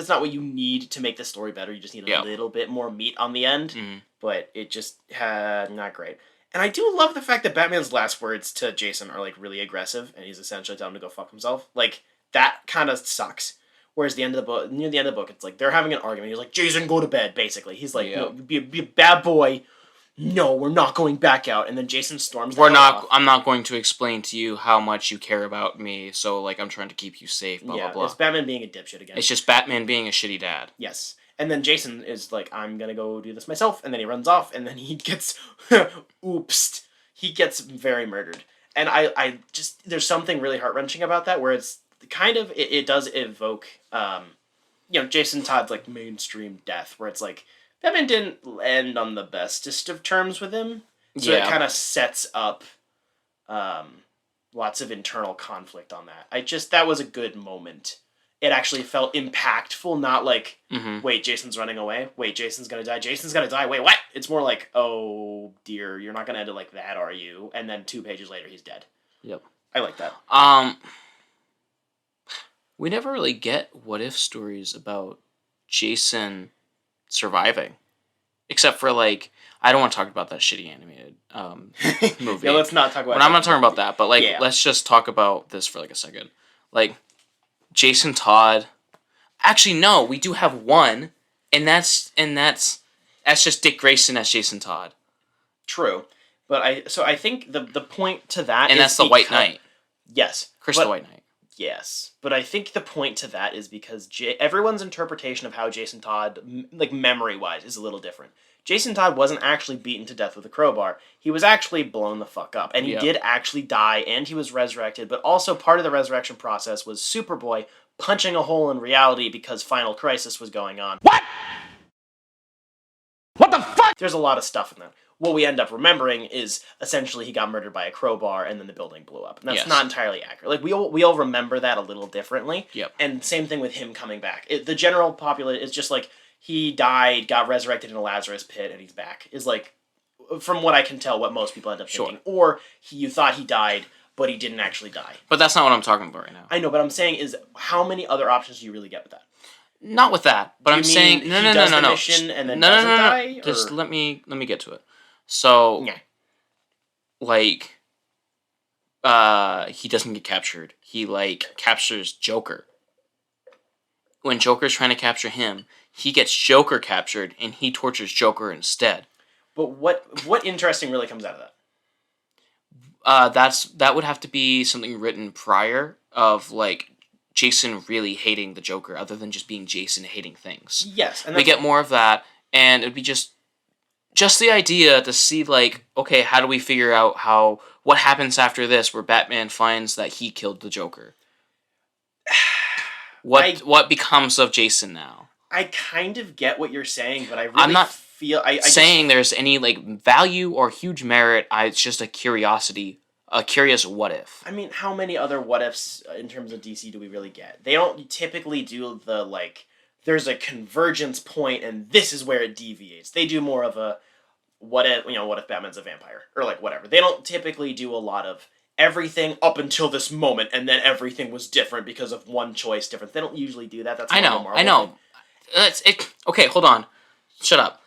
not what you need to make the story better. You just need a little bit more meat on the end. Mm-hmm. But it just not great. And I do love the fact that Batman's last words to Jason are, like, really aggressive, and he's essentially telling him to go fuck himself. Like, that kind of sucks. Whereas near the end of the book, it's like they're having an argument. He's like, Jason, go to bed, basically. He's like, no, be a bad boy. No, we're not going back out. And then Jason storms the hell off. I'm not going to explain to you how much you care about me, so, like, I'm trying to keep you safe, blah, blah, blah. It's Batman being a dipshit again. It's just Batman being a shitty dad. Yes. And then Jason is like, I'm gonna go do this myself, and then he runs off, and then he gets oopsed. He gets very murdered. And I just, there's something really heart-wrenching about that, where it's kind of, it does evoke, Jason Todd's, like, mainstream death, where it's like, Batman didn't end on the bestest of terms with him, so it kind of sets up lots of internal conflict on that. That was a good moment. It actually felt impactful, not like, wait, Jason's running away, wait, Jason's gonna die, wait, what? It's more like, oh dear, you're not gonna end it like that, are you? And then 2 pages later, he's dead. Yep. I like that. We never really get what-if stories about Jason surviving. Except for, like, I don't want to talk about that shitty animated movie. Yeah, let's not talk about But I'm not talking about that, but, like, Yeah. let's just talk about this for, like, a second. Like, Jason Todd... Actually, no, we do have one, and that's just Dick Grayson as Jason Todd. True. But I think the point to that And is that's the White Knight. Yes. Chris but, the White Knight. Yes. But I think the point to that is because everyone's interpretation of how Jason Todd, like memory-wise, is a little different. Jason Todd wasn't actually beaten to death with a crowbar. He was actually blown the fuck up. And he did actually die, and he was resurrected. But also part of the resurrection process was Superboy punching a hole in reality because Final Crisis was going on. What? What the fuck? There's a lot of stuff in that. What we end up remembering is essentially he got murdered by a crowbar and then the building blew up. And that's not entirely accurate. Like, we all remember that a little differently. Yep. And same thing with him coming back. The general populace is just like, he died, got resurrected in a Lazarus pit, and he's back. Is like, from what I can tell, what most people end up thinking. Or you thought he died, but he didn't actually die. But that's not what I'm talking about right now. I know, but I'm saying is, how many other options do you really get with that? Not with that, but I'm saying no. Mission and then doesn't die? Just let me get to it. So, like, he doesn't get captured. He like captures Joker. When Joker's trying to capture him, he gets Joker captured, and he tortures Joker instead. But what interesting really comes out of that? That would have to be something written prior of like Jason really hating the Joker, other than just being Jason hating things. Yes, and we get more of that, and it'd be just the idea to see like, okay, how do we figure out what happens after this, where Batman finds that he killed the Joker? What becomes of Jason now? I kind of get what you're saying, but I really I'm not feel saying there's any like value or huge merit. It's just a curiosity. A curious what if. I mean, how many other what ifs in terms of DC do we really get? They don't typically do the, like, there's a convergence point and this is where it deviates. They do more of a, what if Batman's a vampire? Or, like, whatever. They don't typically do a lot of everything up until this moment and then everything was different because of one choice different. They don't usually do that. That's I know. Okay, hold on. Shut up.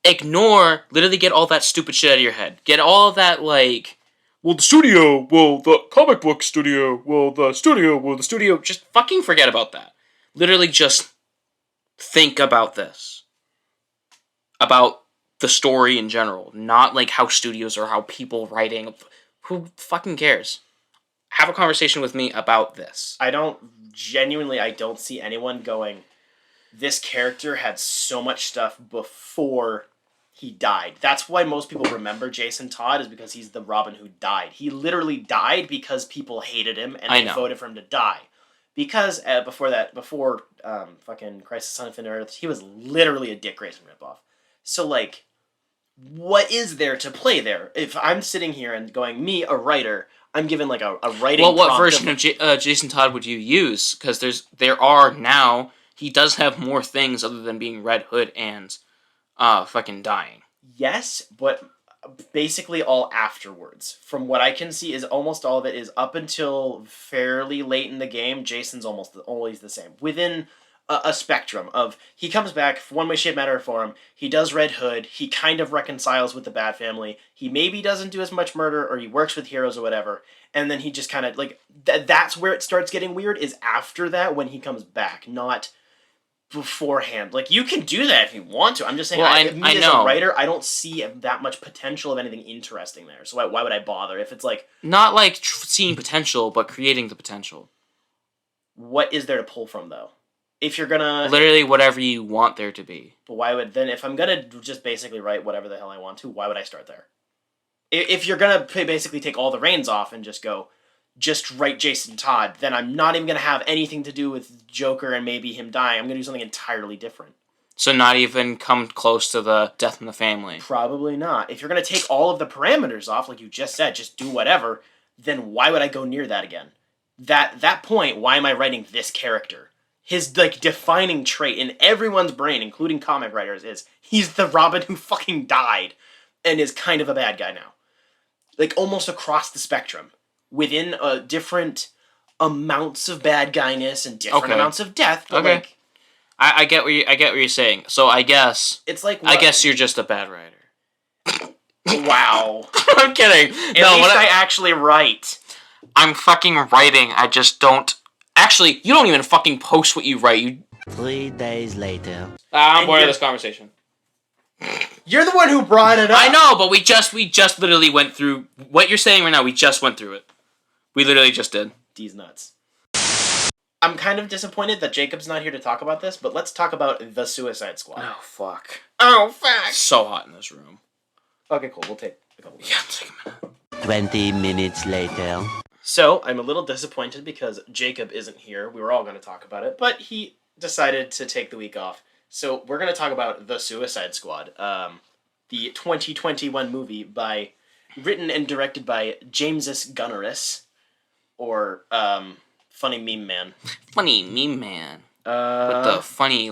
Literally get all that stupid shit out of your head. Get all that, like... the comic book studio, the studio, just fucking forget about that. Literally just think about this. About the story in general, not like how studios or how people writing, who fucking cares? Have a conversation with me about this. I don't see anyone going, this character had so much stuff before he died. That's why most people remember Jason Todd, is because he's the Robin who died. He literally died because people hated him and they voted for him to die. Because before fucking Crisis on Infinite Earths, he was literally a Dick Grayson ripoff. So, like, what is there to play there? If I'm sitting here and going, me, a writer, I'm given like a writing. Well, what version of Jason Todd would you use? Because he does have more things other than being Red Hood and fucking dying. Yes, but basically all afterwards. From what I can see, is almost all of it is up until fairly late in the game. Jason's almost always the same. Within a spectrum of, he comes back, for one way, shape, matter, or form. He does Red Hood. He kind of reconciles with the Bat Family. He maybe doesn't do as much murder, or he works with heroes or whatever. And then he just kind of, like, that's where it starts getting weird, is after that when he comes back, not beforehand. Like, you can do that if you want to. I'm just saying, I as know. a writer, I don't see that much potential of anything interesting there. So why would I bother? If it's like... Not like seeing potential, but creating the potential. What is there to pull from, though? If you're gonna... Literally whatever you want there to be. But why would... Then if I'm gonna just basically write whatever the hell I want to, why would I start there? If you're gonna basically take all the reins off and just go, just write Jason Todd, then I'm not even gonna have anything to do with Joker and maybe him dying. I'm gonna do something entirely different. So not even come close to the death in the family. Probably not. If you're gonna take all of the parameters off, like you just said, just do whatever, then why would I go near that again? That point, why am I writing this character? His, like, defining trait in everyone's brain, including comic writers, is he's the Robin who fucking died and is kind of a bad guy now. Like, almost across the spectrum. Within different amounts of bad guyness and different amounts of death. But, like... I get what you're saying. So I guess It's like I guess you're just a bad writer. wow. I'm kidding. At least I actually write. I'm fucking writing. I just don't. Actually, you don't even fucking post what you write. 3 days later. I'm And bored of you're- this conversation. You're the one who brought it up. I know, but we just literally went through what you're saying right now. We just went through it. We literally just did. D's nuts. I'm kind of disappointed that Jacob's not here to talk about this, but let's talk about the Suicide Squad. Oh fuck. Oh fuck. So hot in this room. Okay, cool. We'll take a couple minutes. Yeah, take a minute. 20 minutes later. So, I'm a little disappointed because Jacob isn't here. We were all going to talk about it, but he decided to take the week off. So, we're going to talk about The Suicide Squad, the 2021 movie written and directed by Jamesus Gunnaris, or Funny Meme Man. Funny meme man. With the funny,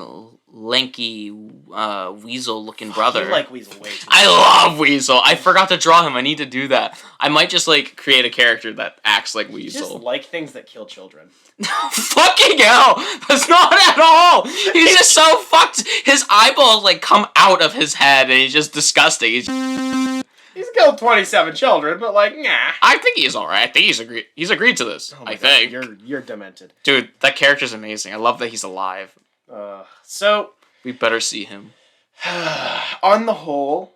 lanky, weasel-looking brother. You like Weasel way too much. I love Weasel. I forgot to draw him. I need to do that. I might just like create a character that acts like You just Weasel. like things that kill children. Fucking hell! That's not at all. He's just so fucked. His eyeballs like come out of his head, and he's just disgusting. He's killed 27 children, but like, nah. I think he's all right. I think he's agreed to this. Oh my I God, think. you're demented. Dude, that character's amazing. I love that he's alive. So We better see him. on the whole,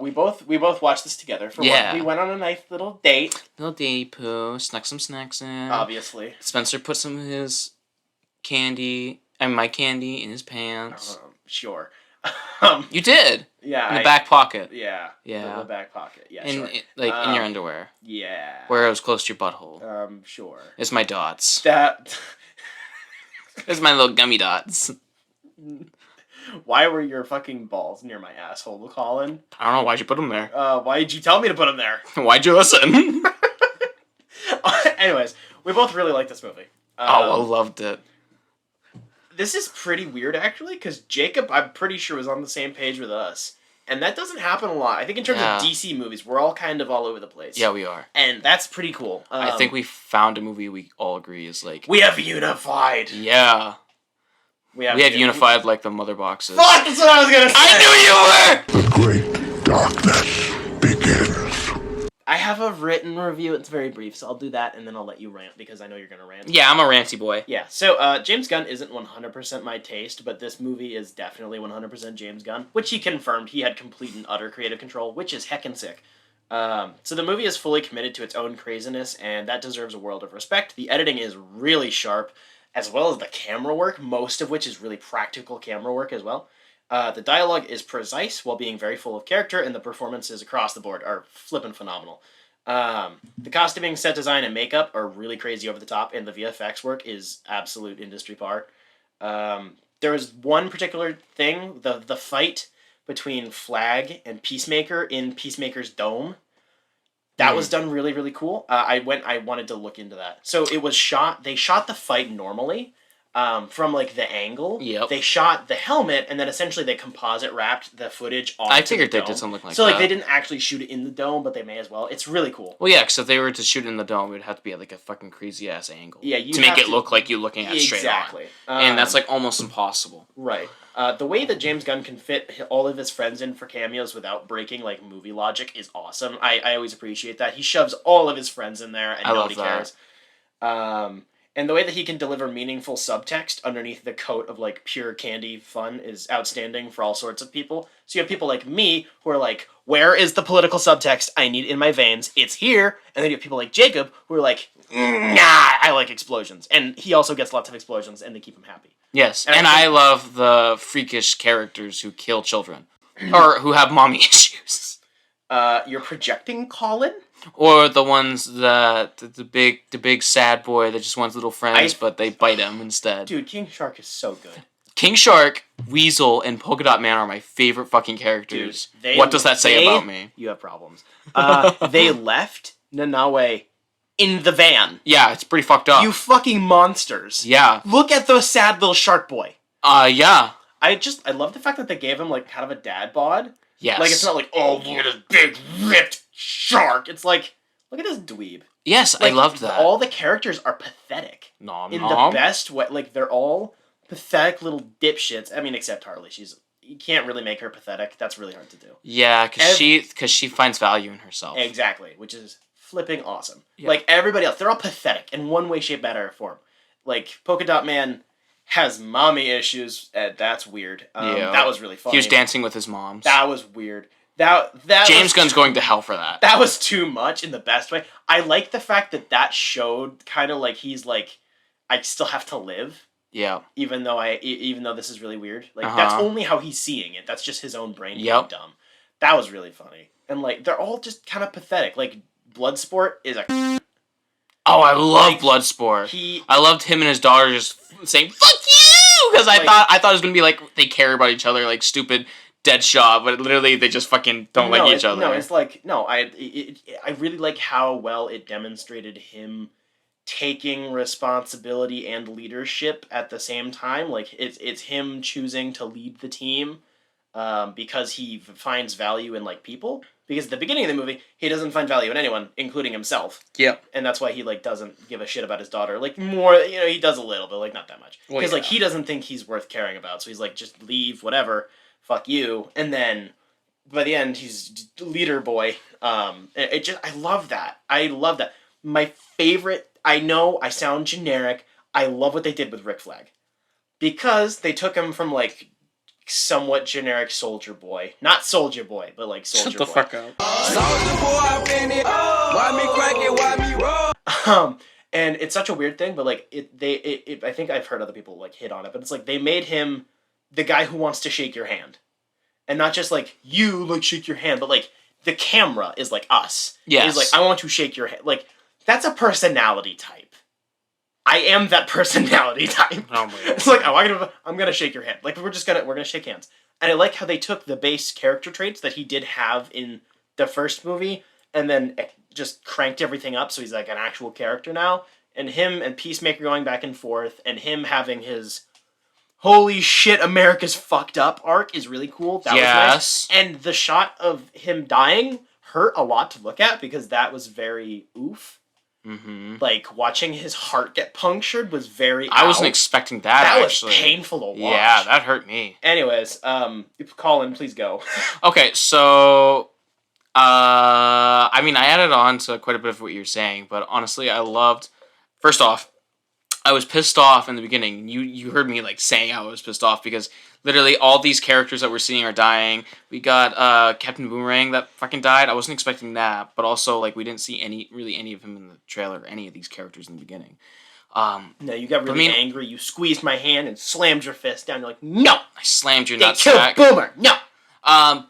we both watched this together. For Yeah. one, we went on a nice little date. Little day poo. Snuck some snacks in. Obviously, Spencer put some of his candy and my candy in his pants. sure. You did. Yeah, In the back pocket. Yeah, Yeah. the back pocket. Yeah, In sure. in your underwear. Yeah. Where it was close to your butthole. Sure. It's my dots. That. It's my little gummy dots. Why were your fucking balls near my asshole, Colin? I don't know. Why'd you put them there? Why did you tell me to put them there? Why'd you listen? Anyways, we both really like this movie. I loved it. This is pretty weird, actually, because Jacob, I'm pretty sure, was on the same page with us. And that doesn't happen a lot. I think in terms Yeah. of DC movies, we're all kind of all over the place. Yeah, we are. And that's pretty cool. I think we found a movie we all agree is like. we have unified. Yeah. We have unified like the mother boxes. Fuck, that's what I was gonna say. I knew you were! The great darkness begins. I have a written review. It's very brief, so I'll do that, and then I'll let you rant, because I know you're gonna rant. Yeah, I'm a ranty boy. Yeah, so James Gunn isn't 100% my taste, but this movie is definitely 100% James Gunn, which he confirmed he had complete and utter creative control, which is heckin' sick. So the movie is fully committed to its own craziness, and that deserves a world of respect. The editing is really sharp, as well as the camera work, most of which is really practical camera work as well. The dialogue is precise while being very full of character, and the performances across the board are flippin' phenomenal. The costuming, set design, and makeup are really crazy over the top, and the VFX work is absolute industry par. There was one particular thing, the fight between Flag and Peacemaker in Peacemaker's dome. That was done really, really cool. I wanted to look into that. So it was they shot the fight normally, from like the angle. Yep. They shot the helmet, and then essentially they composite wrapped the footage onto I figured the they did dome. something like so that. like they didn't actually shoot it in the dome, but they may as well. It's really cool. Well, yeah, because if they were to shoot in the dome, it would have to be at like a fucking crazy ass angle. Yeah, you to make have it to- look like you're looking at it straight on. Exactly. And that's like almost impossible. Right. The way that James Gunn can fit all of his friends in for cameos without breaking like movie logic is awesome. I always appreciate that. He shoves all of his friends in there and I nobody love that. cares. And the way that he can deliver meaningful subtext underneath the coat of like pure candy fun is outstanding for all sorts of people. So you have people like me who are like, where is the political subtext I need in my veins? It's here. And then you have people like Jacob who are like, nah, I like explosions. And he also gets lots of explosions and they keep him happy. Yes, And and I I love the freakish characters who kill children. Or who have mommy issues. You're projecting, Colin? Or the ones that the big sad boy that just wants little friends, but they bite him instead. Dude, King Shark is so good. King Shark, Weasel, and Polka Dot Man are my favorite fucking characters. Dude, What does that say about me? You have problems. They left Nanawe in the van. Yeah, it's pretty fucked up. You fucking monsters. Yeah. Look at the sad little shark boy. Yeah. I love the fact that they gave him like kind of a dad bod. Yes. Like it's not like, oh, look at this big ripped shark. It's like, look at this dweeb. Yes, Like, I loved that. All the characters are pathetic. Nom In nom. the best way. Like they're all pathetic little dipshits. I mean, except Harley. You can't really make her pathetic. That's really hard to do. Yeah, because she finds value in herself. Exactly, which is flipping awesome. Yeah. Like, everybody else, they're all pathetic in one way, shape, matter, or form. Like, Polka Dot Man has mommy issues, and that's weird. That was really funny. He was dancing with his moms. That was weird. That James Gunn's going to hell for that. That was too much in the best way. I like the fact that showed kind of like he's like, I still have to live. Yeah. Even though this is really weird. Like, that's only how he's seeing it. That's just his own brain being dumb. That was really funny. And, like, they're all just kind of pathetic. Like, Bloodsport is a... Oh, I love Bloodsport. I loved him and his daughter just saying, fuck you! Because I thought it was going to be, like, they care about each other, like, stupid Deadshot, but literally they just fucking don't like each other. No, it's like... No, I really like how well it demonstrated him taking responsibility and leadership at the same time. Like, it's him choosing to lead the team because he finds value in, like, people. Because at the beginning of the movie, he doesn't find value in anyone, including himself. Yep. And that's why he, like, doesn't give a shit about his daughter. Like, more, he does a little, but, like, not that much. Because, like, he doesn't think he's worth caring about. So he's like, just leave, whatever, fuck you. And then, by the end, he's leader boy. I love that. I love that. My favorite... I know I sound generic. I love what they did with Rick Flag. Because they took him from, like, somewhat generic Soldier Boy. Not Soldier Boy, but, like, Soldier Boy. Shut the fuck up. Soldier Boy, I've been it. Why me crack it? Why me roll? And it's such a weird thing, but, like, I think I've heard other people, like, hit on it, but it's like they made him the guy who wants to shake your hand. And not just, like, you, like, shake your hand, but, like, the camera is, like, us. Yes. He's like, I want to shake your hand. Like, that's a personality type. I am that personality type. Oh my God. It's like, I'm gonna shake your hand. Like, we're gonna shake hands. And I like how they took the base character traits that he did have in the first movie, and then just cranked everything up so he's like an actual character now. And him and Peacemaker going back and forth, and him having his holy shit, America's fucked up arc is really cool. That was nice. And the shot of him dying hurt a lot to look at because that was very oof. Mm-hmm. Like, watching his heart get punctured was very I wasn't expecting that, actually. That was painful to watch. Yeah, that hurt me. Anyways, Colin, please go. Okay, so... I mean, I added on to quite a bit of what you're saying, but honestly, I loved... First off, I was pissed off in the beginning. You heard me, like, saying I was pissed off because literally all these characters that we're seeing are dying. We got Captain Boomerang that fucking died. I wasn't expecting that, but also, like, we didn't see any of him in the trailer, any of these characters in the beginning. No, you got really angry. You squeezed my hand and slammed your fist down. You're like, no! I slammed your they nutsack. killed Boomer! No!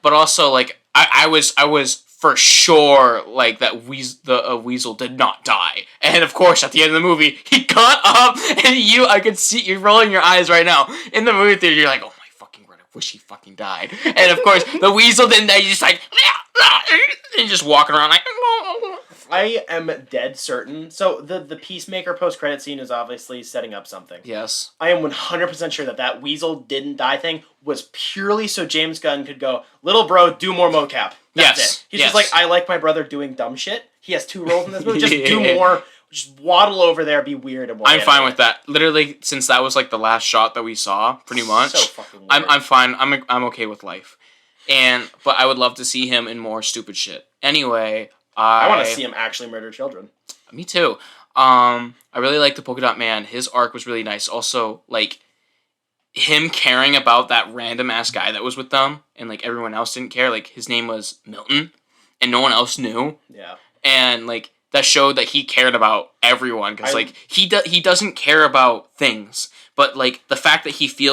But also, like, I was for sure, like, that Weasel did not die. And, of course, at the end of the movie, he got up, and I could see you rolling your eyes right now. In the movie theater, you're like, oh my fucking word, I wish he fucking died. And, of course, the Weasel didn't die. He's just like, and just walking around like... I am dead certain. So, the Peacemaker post-credit scene is obviously setting up something. Yes. I am 100% sure that Weasel didn't die thing was purely so James Gunn could go, little bro, do more mocap. That's it. He's just like, I like my brother doing dumb shit. He has 2 roles in this movie. Just do more. Just waddle over there, be weird, and I'm fine with that. Literally, since that was like the last shot that we saw, pretty much. So fucking weird. I'm fine. I'm okay with life. But I would love to see him in more stupid shit. Anyway, I want to see him actually murder children. Me too. I really like the Polka Dot Man. His arc was really nice. Also, like, him caring about that random ass guy that was with them, and like everyone else didn't care. Like, his name was Milton, and no one else knew. Yeah. And like that showed that he cared about everyone because like he doesn't care about things, but like the fact that he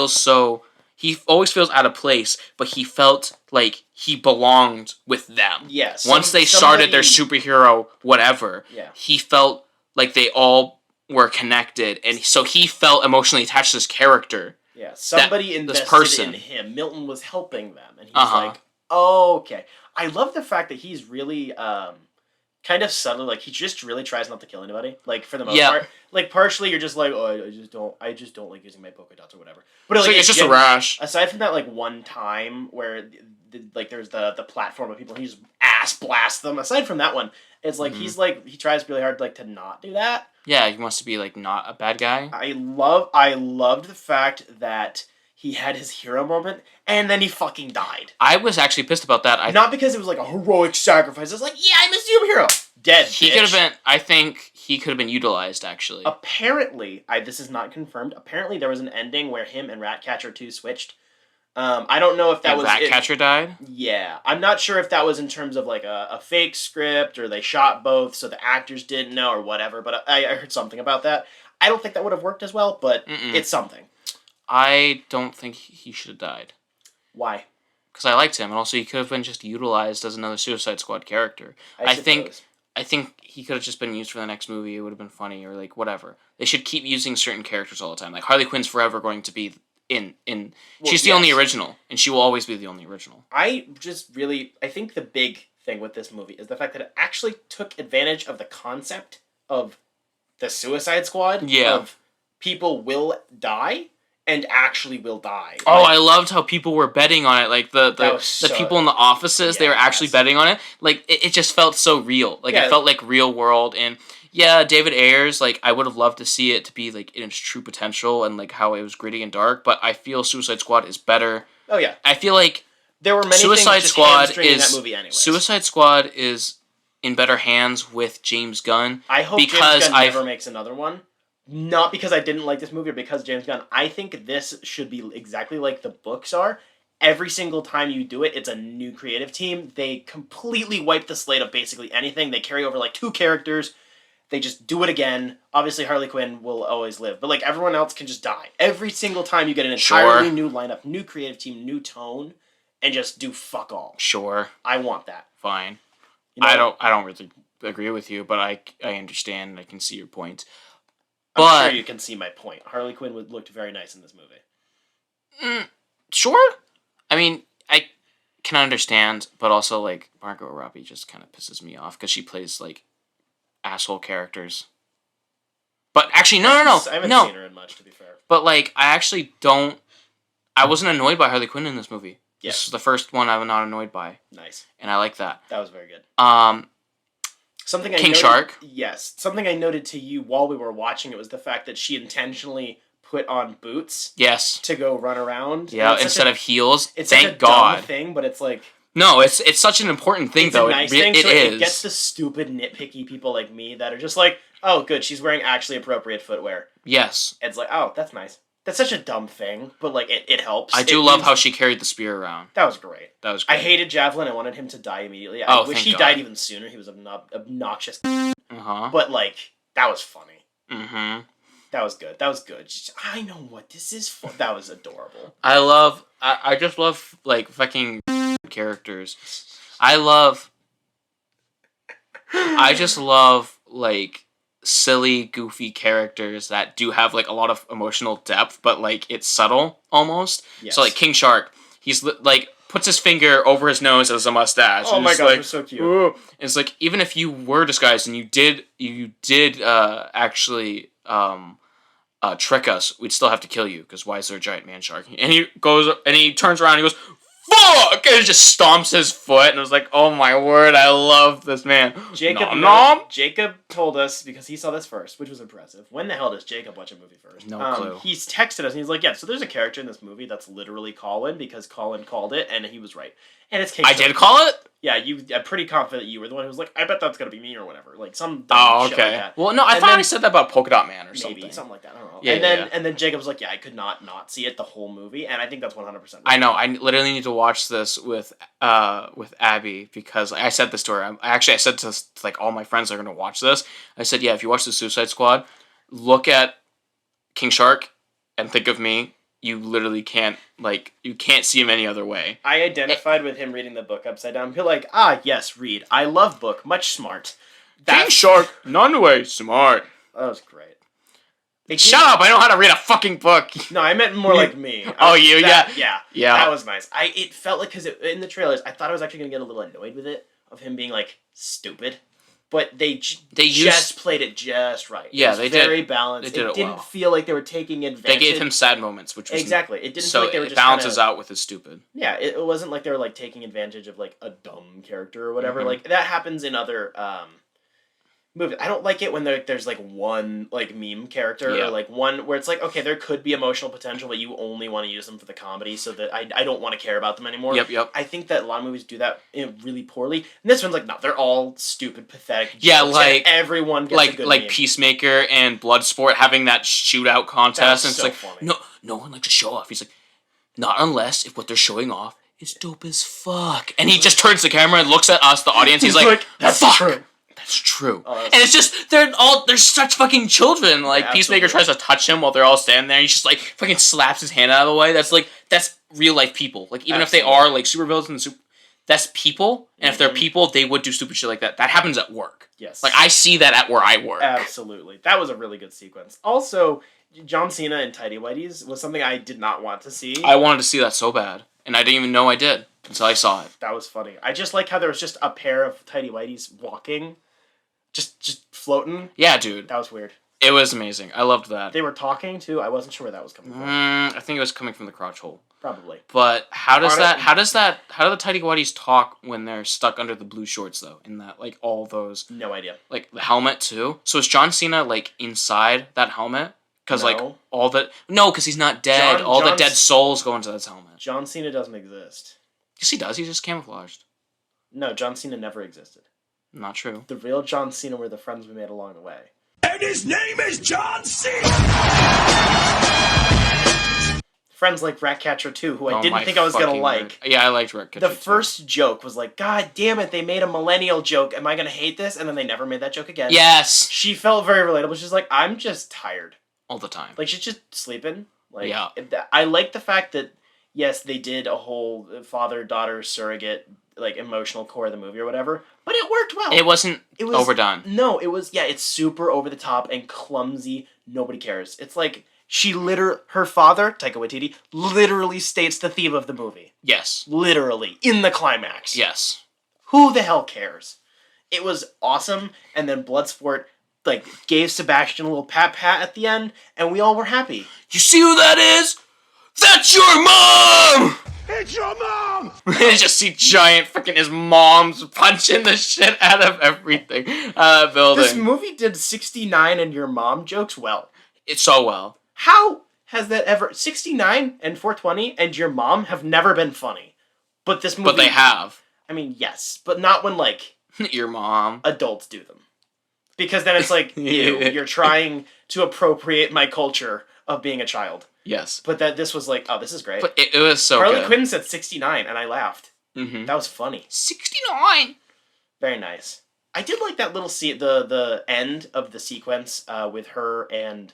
always feels out of place, but he felt like he belonged with them. Yes. Once they started their superhero whatever, he felt like they all were connected, and so he felt emotionally attached to this character. Yeah, somebody invested in him. Milton was helping them, and he's like, oh, okay. I love the fact that he's really kind of subtle. Like, he just really tries not to kill anybody. Like, for the most part. Like, partially you're just like, oh, I just don't like using my polka dots or whatever. But like, it's just a rash. Aside from that, like, one time where there's the platform of people and he just ass blasts them. Aside from that one, it's like he tries really hard like to not do that. Yeah, he wants to be like not a bad guy. I loved the fact that he had his hero moment and then he fucking died. I was actually pissed about that. Not because it was like a heroic sacrifice. It's like, yeah, I'm a superhero. Dead. He could have been. I think he could have been utilized actually. Apparently, this is not confirmed. Apparently, there was an ending where him and Ratcatcher 2 switched. I don't know if that was Ratcatcher died. Yeah, I'm not sure if that was in terms of like a fake script or they shot both so the actors didn't know or whatever. But I heard something about that. I don't think that would have worked as well, but it's something. I don't think he should have died. Why? Because I liked him, and also he could have been just utilized as another Suicide Squad character. I think he could have just been used for the next movie. It would have been funny, or like whatever. They should keep using certain characters all the time. Like Harley Quinn's forever going to be in. She's the only original, and she will always be the only original. I think the big thing with this movie is the fact that it actually took advantage of the concept of the Suicide Squad. Yeah. Of people will die. And actually will die. Oh, I loved how people were betting on it. Like the people in the offices, they were actually betting on it. Like it just felt so real. Like it felt like real world. And yeah, David Ayers, like I would have loved to see it to be like in its true potential and like how it was gritty and dark. But I feel Suicide Squad is better. Oh yeah, I feel like there were many Suicide things just Squad in that movie anyways. Suicide Squad is in better hands with James Gunn. I hope James Gunn never makes another one. Not because I didn't like this movie or because James Gunn. I think this should be exactly like the books are. Every single time you do it, it's a new creative team. They completely wipe the slate of basically anything. They carry over like 2 characters. They just do it again. Obviously, Harley Quinn will always live. But like everyone else can just die. Every single time you get an entirely new lineup, new creative team, new tone, and just do fuck all. Sure. I want that. Fine. You know, I don't really agree with you, but I understand and I can see your point. I'm sure you can see my point. Harley Quinn looked very nice in this movie. Sure. I mean, I can understand, but also, like, Margot Robbie just kind of pisses me off because she plays, like, asshole characters. But actually, no. I haven't seen her in much, to be fair. But, like, I actually don't... I wasn't annoyed by Harley Quinn in this movie. Yeah. This is the first one I was not annoyed by. Nice. And I like that. That was very good. King Shark? Yes. Something I noted to you while we were watching it was the fact that she intentionally put on boots. Yes. To go run around. Yeah, instead of heels. It's Thank God. Dumb thing, but it's like... No, it's such an important thing, though. It's a nice thing, so it gets the stupid, nitpicky people like me that are just like, oh, good, she's wearing actually appropriate footwear. Yes. It's like, oh, that's nice. That's such a dumb thing, but like it helps. I do love how she carried the spear around. That was great. I hated Javelin. I wanted him to die immediately. I wish he died even sooner. He was obnoxious. But like that was funny. That was good. I know what this is for. That was adorable. I just love like fucking characters. I just love like silly, goofy characters that do have like a lot of emotional depth, but like it's subtle almost. Yes. So like King Shark, he's like puts his finger over his nose as a mustache. Oh my god, like, so cute. Ooh. It's like even if you were disguised and you did actually trick us, we'd still have to kill you because why is there a giant man shark? And he goes and he turns around and he goes, fuck! And just stomps his foot, and I was like, oh my word, I love this man. Jacob told us, because he saw this first, which was impressive. When the hell does Jacob watch a movie first? No clue. He's texted us, and he's like, yeah, so there's a character in this movie that's literally Colin, because Colin called it, and he was right. And it's King Shark. I did call it? Yeah, I'm pretty confident you were the one who was like, I bet that's going to be me or whatever. Like, some dumb shit like that. Well, no, I thought I said that about Polka Dot Man or something. Maybe, something like that. I don't know. Yeah, and then Jacob was like, yeah, I could not see it the whole movie, and I think that's 100% right. I know. I literally need to watch this with Abby, because I said this to her. I said to like all my friends that are going to watch this, I said, yeah, if you watch the Suicide Squad, look at King Shark and think of me. You literally can't see him any other way. I identified with him reading the book upside down. Be like, yes, read. I love book, much smart. King Shark, none way smart. That was great. Shut up! I know how to read a fucking book. No, I meant more like me. Yeah. That was nice. It felt like, because in the trailers, I thought I was actually gonna get a little annoyed with it, of him being like stupid. But they just played it just right. Yeah, it was very balanced. They did it didn't feel like they were taking advantage. They gave him sad moments, which was exactly. It didn't feel like they were just balances out with his stupid. Yeah, it wasn't like they were like taking advantage of like a dumb character or whatever. Mm-hmm. Like that happens in other movie. I don't like it when there's like one like meme character Yeah. or like one where it's like, okay, there could be emotional potential, but you only want to use them for the comedy, so that I don't want to care about them anymore. Yep. I think that a lot of movies do that really poorly. And this one's like, no, they're all stupid, pathetic jokes. Yeah, and like everyone gets a good meme. Peacemaker and Bloodsport having that shootout contest, and it's so like funny. no one likes to show off. He's like, not unless if what they're showing off is dope as fuck. And he just turns the camera and looks at us, the audience. He's like, that's fuck. true. That's true. Oh, And it's just they're such fucking children. Like Yeah, Peacemaker tries to touch him while they're all standing there. He's just like fucking slaps his hand out of the way. That's real life people. Like even if they are like supervillains and that's people. And if they're people, they would do stupid shit like that. That happens at work. Yes. Like I see that at where I work. Absolutely. That was a really good sequence. Also, John Cena and Tidy Whities was something I did not want to see. I wanted to see that so bad, and I didn't even know I did until I saw it. That was funny. I just like how there was just a pair of Tidy Whities walking, just floating. Yeah, dude. That was weird. It was amazing. I loved that. They were talking too. I wasn't sure where that was coming from. I think it was coming from the crotch hole. Probably. But how do the Tidy Whities talk when they're stuck under the blue shorts though? In that like all those No idea. like the helmet too. So is John Cena like inside that helmet? Because like No. all the because he's not dead. All the John's- dead souls go into this helmet. John Cena doesn't exist. Yes, he does. He's just camouflaged. No, John Cena never existed. Not true. The real John Cena were the friends we made along the way. And his name is John Cena! Friends like Ratcatcher 2, who I Oh didn't my think I was gonna fucking like. word. Yeah, I liked Ratcatcher The first joke was like, God damn it, they made a millennial joke. Am I gonna hate this? And then they never made that joke again. Yes. She felt very relatable. She's like, I'm just tired. All the time. Like, she's just sleeping. Like, Yeah. I like the fact that, yes, they did a whole father-daughter surrogate, like, emotional core of the movie or whatever, but it worked well. It wasn't overdone. No, it was, it's super over the top and clumsy. Nobody cares. It's like, her father, Taika Waititi, literally states the theme of the movie. Yes. Literally. In the climax. Yes. Who the hell cares? It was awesome, and then Bloodsport, like, gave Sebastian a little pat-pat at the end, and we all were happy. You see who that is? That's your mom! It's your mom! You just see giant freaking his mom's punching the shit out of everything building. This movie did 69 and your mom jokes well. It's so well. How has that ever... 69 and 420 and your mom have never been funny. But this movie... But they have. I mean, yes. But not when, like... Your mom. Adults do them. Because then it's like, you're trying to appropriate my culture of being a child. Yes. But this was like, oh, this is great. But it was so Harley good. Quinn said 69, and I laughed. Mm-hmm. That was funny. 69! Very nice. I did like that little the end of the sequence with her and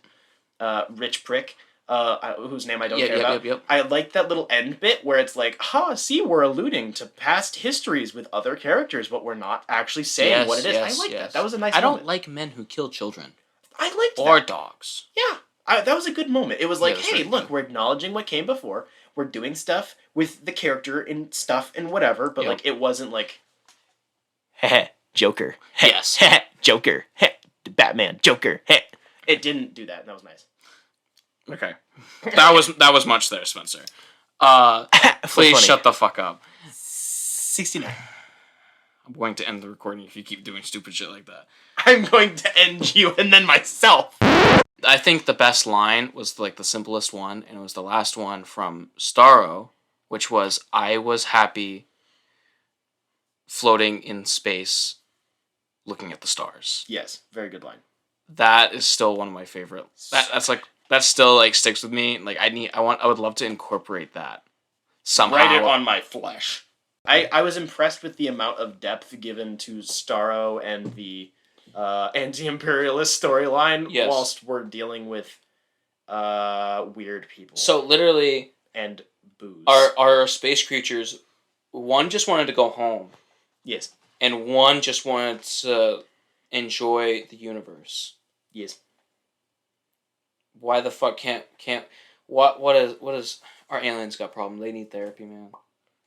Rich Prick, whose name I don't care about. Yep. I like that little end bit where it's like, see, we're alluding to past histories with other characters, but we're not actually saying what it is. I like that. That was a nice moment. I don't like men who kill children. I liked that. Or dogs. Yeah. That was a good moment. It was like, that's hey, really look, good. we're acknowledging what came before. We're doing stuff with the character and stuff and whatever, but like it wasn't like, heh, Joker. Yes. Heh, Joker. Heh, Batman. Joker. Heh. It didn't do that. And that was nice. Okay. That was much there, Spencer. Please shut the fuck up. 69. I'm going to end the recording if you keep doing stupid shit like that. I'm going to end you and then myself. I think the best line was like the simplest one, and it was the last one from Starro, which was, I was happy floating in space looking at the stars. Yes, very good line. That is still one of my favorite. That still like sticks with me. Like I would love to incorporate that somehow. Write it on my flesh. I was impressed with the amount of depth given to Starro and the anti-imperialist storyline whilst we're dealing with weird people. So literally, and booze. Our space creatures, one just wanted to go home. Yes. And one just wanted to enjoy the universe. Yes. Why the fuck can't what is our aliens got problem? They need therapy, man.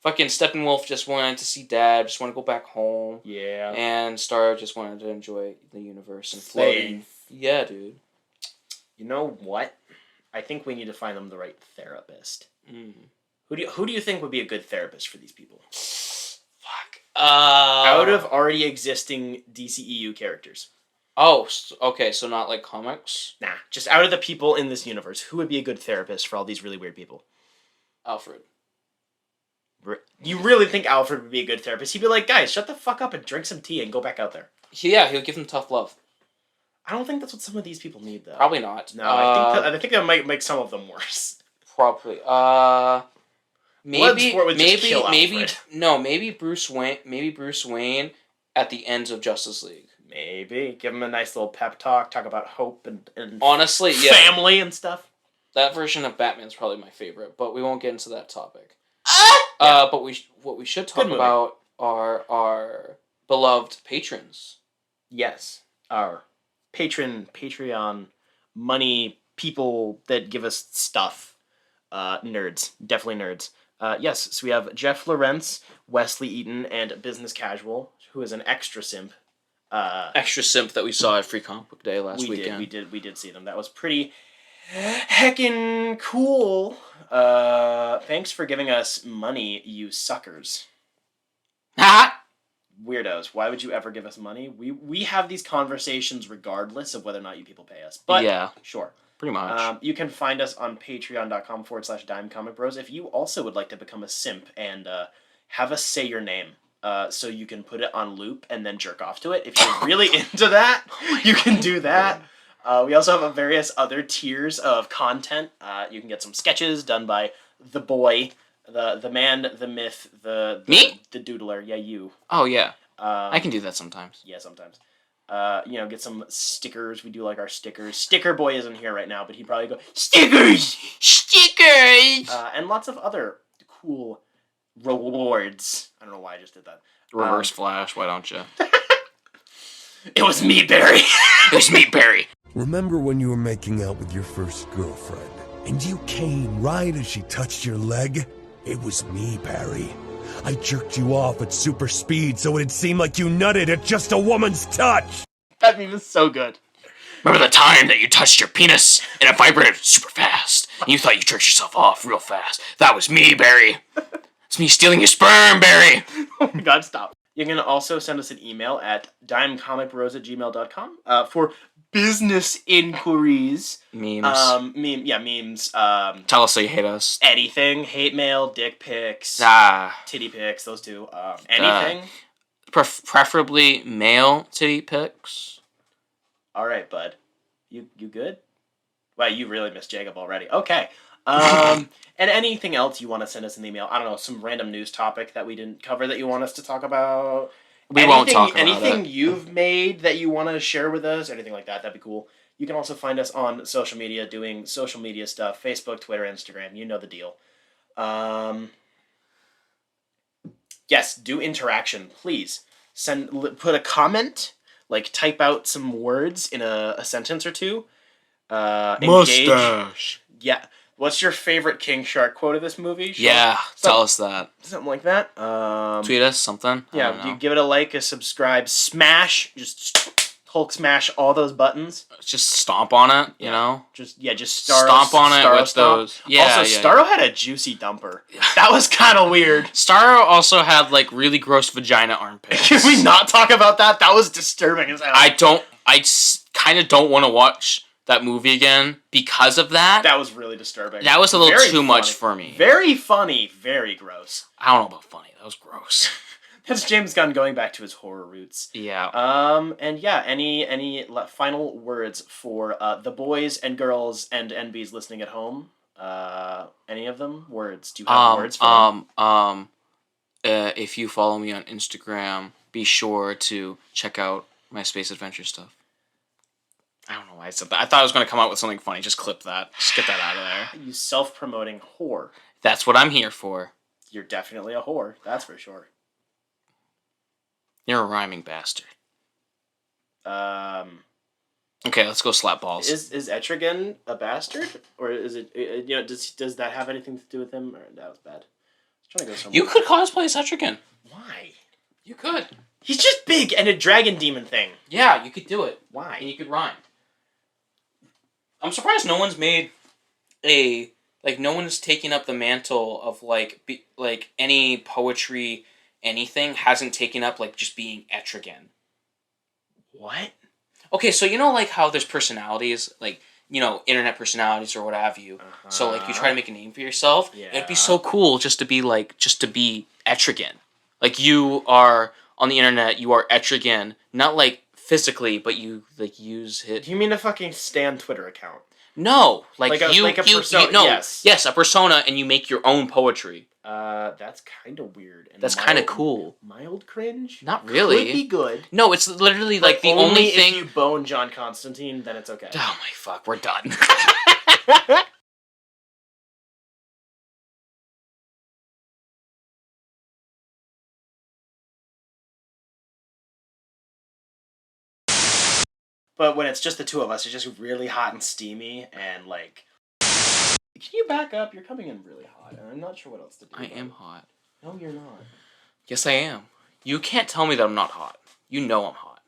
Fucking Steppenwolf just wanted to see Dad, just want to go back home. Yeah. And Star just wanted to enjoy the universe and floating. Yeah, dude. You know what? I think we need to find them the right therapist. Mm. Who do you think would be a good therapist for these people? Fuck. Out of already existing DCEU characters. Oh, okay, so not like comics? Nah, just out of the people in this universe, who would be a good therapist for all these really weird people? Alfred. You really think Alfred would be a good therapist? He'd be like, guys, shut the fuck up and drink some tea and go back out there. Yeah, he'll give them tough love. I don't think that's what some of these people need, though. Probably not. No, I think that might make some of them worse. Probably. Maybe Bruce Wayne. Maybe Bruce Wayne at the ends of Justice League. Maybe give him a nice little pep talk about hope and honestly, yeah, family and stuff. That version of Batman's probably my favorite, but we won't get into that topic. But what we should talk about are our beloved patrons. Yes, our Patreon money people that give us stuff. Nerds, definitely nerds. Yes, so we have Jeff Lawrence, Wesley Eaton, and Business Casual, who is an extra simp. Extra simp that we saw at Free Comic Book Day last weekend. We did see them. That was pretty heckin' cool. Thanks for giving us money, you suckers. Weirdos. Why would you ever give us money? We have these conversations regardless of whether or not you people pay us. But yeah, sure. Pretty much. You can find us on patreon.com/dimecomicbros if you also would like to become a simp and have us say your name. So you can put it on loop and then jerk off to it. If you're really into that, you can do that. We also have various other tiers of content. You can get some sketches done by the boy, the man, the myth, Me? The doodler. Yeah, you. Oh yeah. I can do that sometimes. Yeah, sometimes. Get some stickers. We do like our stickers. Sticker Boy isn't here right now, but he'd probably go, stickers! Stickers! And lots of other cool rewards. I don't know why I just did that. Reverse Flash, why don't you? It was me, Barry! It was me, Barry! Remember when you were making out with your first girlfriend, and you came right as she touched your leg? It was me, Barry. I jerked you off at super speed so it'd seem like you nutted at just a woman's touch! That meme is so good. Remember the time that you touched your penis and it vibrated super fast, and you thought you jerked yourself off real fast? That was me, Barry. It's me stealing your sperm, Barry. Oh my god, stop. You can also send us an email at dimecomicbros@gmail.com for business inquiries. Memes. Memes. Tell us that you hate us. Anything. Hate mail, dick pics, titty pics, those two. Anything. Preferably male titty pics. Alright, bud. You good? Wow, you really missed Jacob already. Okay. And anything else you want to send us an email? I don't know, some random news topic that we didn't cover that you want us to talk about? Won't talk about anything it. You've made that you want to share with us, anything like that, that'd be cool. You can also find us on social media doing social media stuff, Facebook, Twitter, Instagram, you know the deal. Yes, do interaction, please. Put a comment, like type out some words in a sentence or two. Mustache. Yeah. What's your favorite King Shark quote of this movie? Tell us that. Something like that. Tweet us something. Yeah, you give it a like, a subscribe, smash, just Hulk smash all those buttons. Just stomp on it, you know? Just Starro. Stomp on it with stomp. those. Yeah, also, Starro had a juicy dumper. That was kind of weird. Starro also had, like, really gross vagina armpits. Can we not talk about that? That was disturbing as hell. I kind of don't want to watch that movie again because of that. That was really disturbing. That was a little too much for me. Very funny, very gross. I don't know about funny. That was gross. That's James Gunn going back to his horror roots. Yeah. And yeah, any final words for the boys and girls and NBs listening at home? Any of them? Words? Do you have words for them? If you follow me on Instagram, be sure to check out my Space Adventure stuff. I don't know why I said that. I thought I was going to come out with something funny. Just clip that. Just get that out of there. You self-promoting whore. That's what I'm here for. You're definitely a whore. That's for sure. You're a rhyming bastard. Okay, let's go slap balls. Is Etrigan a bastard? Or is it, does that have anything to do with him? Or that was bad. I was trying to go somewhere. You could cosplay as Etrigan. Why? You could. He's just big and a dragon demon thing. Yeah, you could do it. Why? And you could rhyme. I'm surprised no one's made no one's taken up the mantle of any poetry, anything hasn't taken up just being Etrigan. What? Okay, so you know, like how there's personalities, like internet personalities or what have you. So like you try to make a name for yourself. Yeah. It'd be so cool just to be Etrigan. Like you are on the internet, you are Etrigan, not like physically, but you like use it. Do you mean a fucking Stan Twitter account? No, like a persona. no, yes, a persona, and you make your own poetry. That's kind of weird. And That's kind of cool. Mild cringe? Not really. Could be good. No, it's literally like the only only thing. If you bone John Constantine, then it's okay. Oh my fuck, we're done. But when it's just the two of us, it's just really hot and steamy, and like... Can you back up? You're coming in really hot, and I'm not sure what else to do. I am hot. No, you're not. Yes, I am. You can't tell me that I'm not hot. You know I'm hot.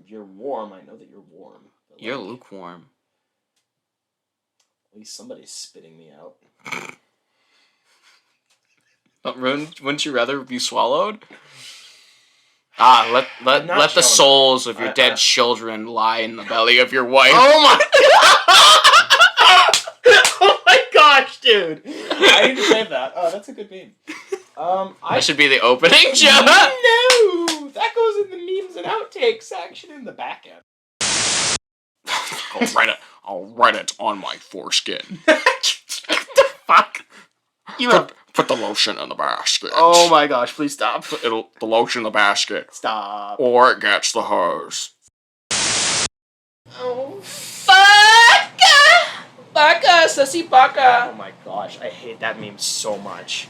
You're warm. I know that you're warm. But You're lukewarm. At least somebody's spitting me out. But wouldn't you rather be swallowed? Let the souls of your dead children lie in the belly of your wife. Oh my Oh my gosh, dude! I need to save that. Oh, that's a good meme. That should be the opening joke. No, that goes in the memes and outtakes section in the back end. I'll write it on my foreskin. What the fuck? Put the lotion in the basket. Oh my gosh! Please stop. Put the lotion in the basket. Stop. Or it gets the hose. Oh. Baka, sassy baka. Oh my gosh, I hate that meme so much.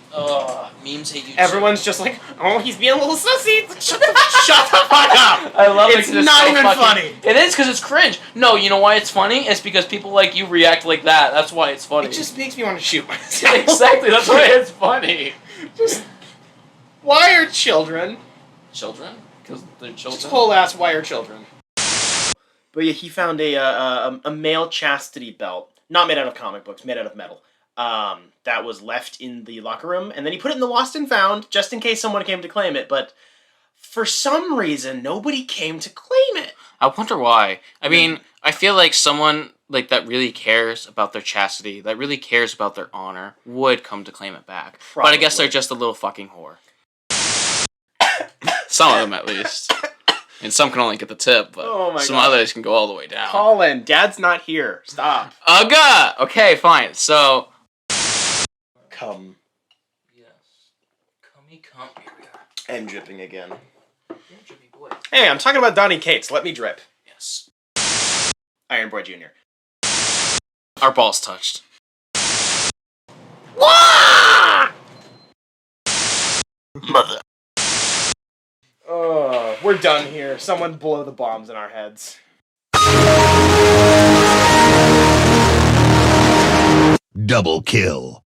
Memes hate you. Everyone's just like, oh, he's being a little sussy. Shut the fuck up. I love it. It's not even funny. It is because it's cringe. No, you know why it's funny? It's because people like you react like that. That's why it's funny. It just makes me want to shoot myself. Exactly. That's why it's funny. Just why are children? Children? Because they're children. Just whole ass why are children? But yeah, he found a male chastity belt. Not made out of comic books, made out of metal. That was left in the locker room, and then he put it in the lost and found, just in case someone came to claim it, but for some reason, nobody came to claim it. I wonder why. I mean, I feel like someone like that really cares about their chastity, that really cares about their honor, would come to claim it back. Probably. But I guess they're just a little fucking whore. Some of them, at least. And some can only get the tip, but some others can go all the way down. Colin, Dad's not here. Stop. Ugga! Okay, fine. So... Come. Yes. Come. Here we are. And dripping again. Yeah, drippy boy. Hey, I'm talking about Donnie Cates. Let me drip. Yes. Iron Boy Jr. Our balls touched. Mother. We're done here. Someone blow the bombs in our heads. Double kill.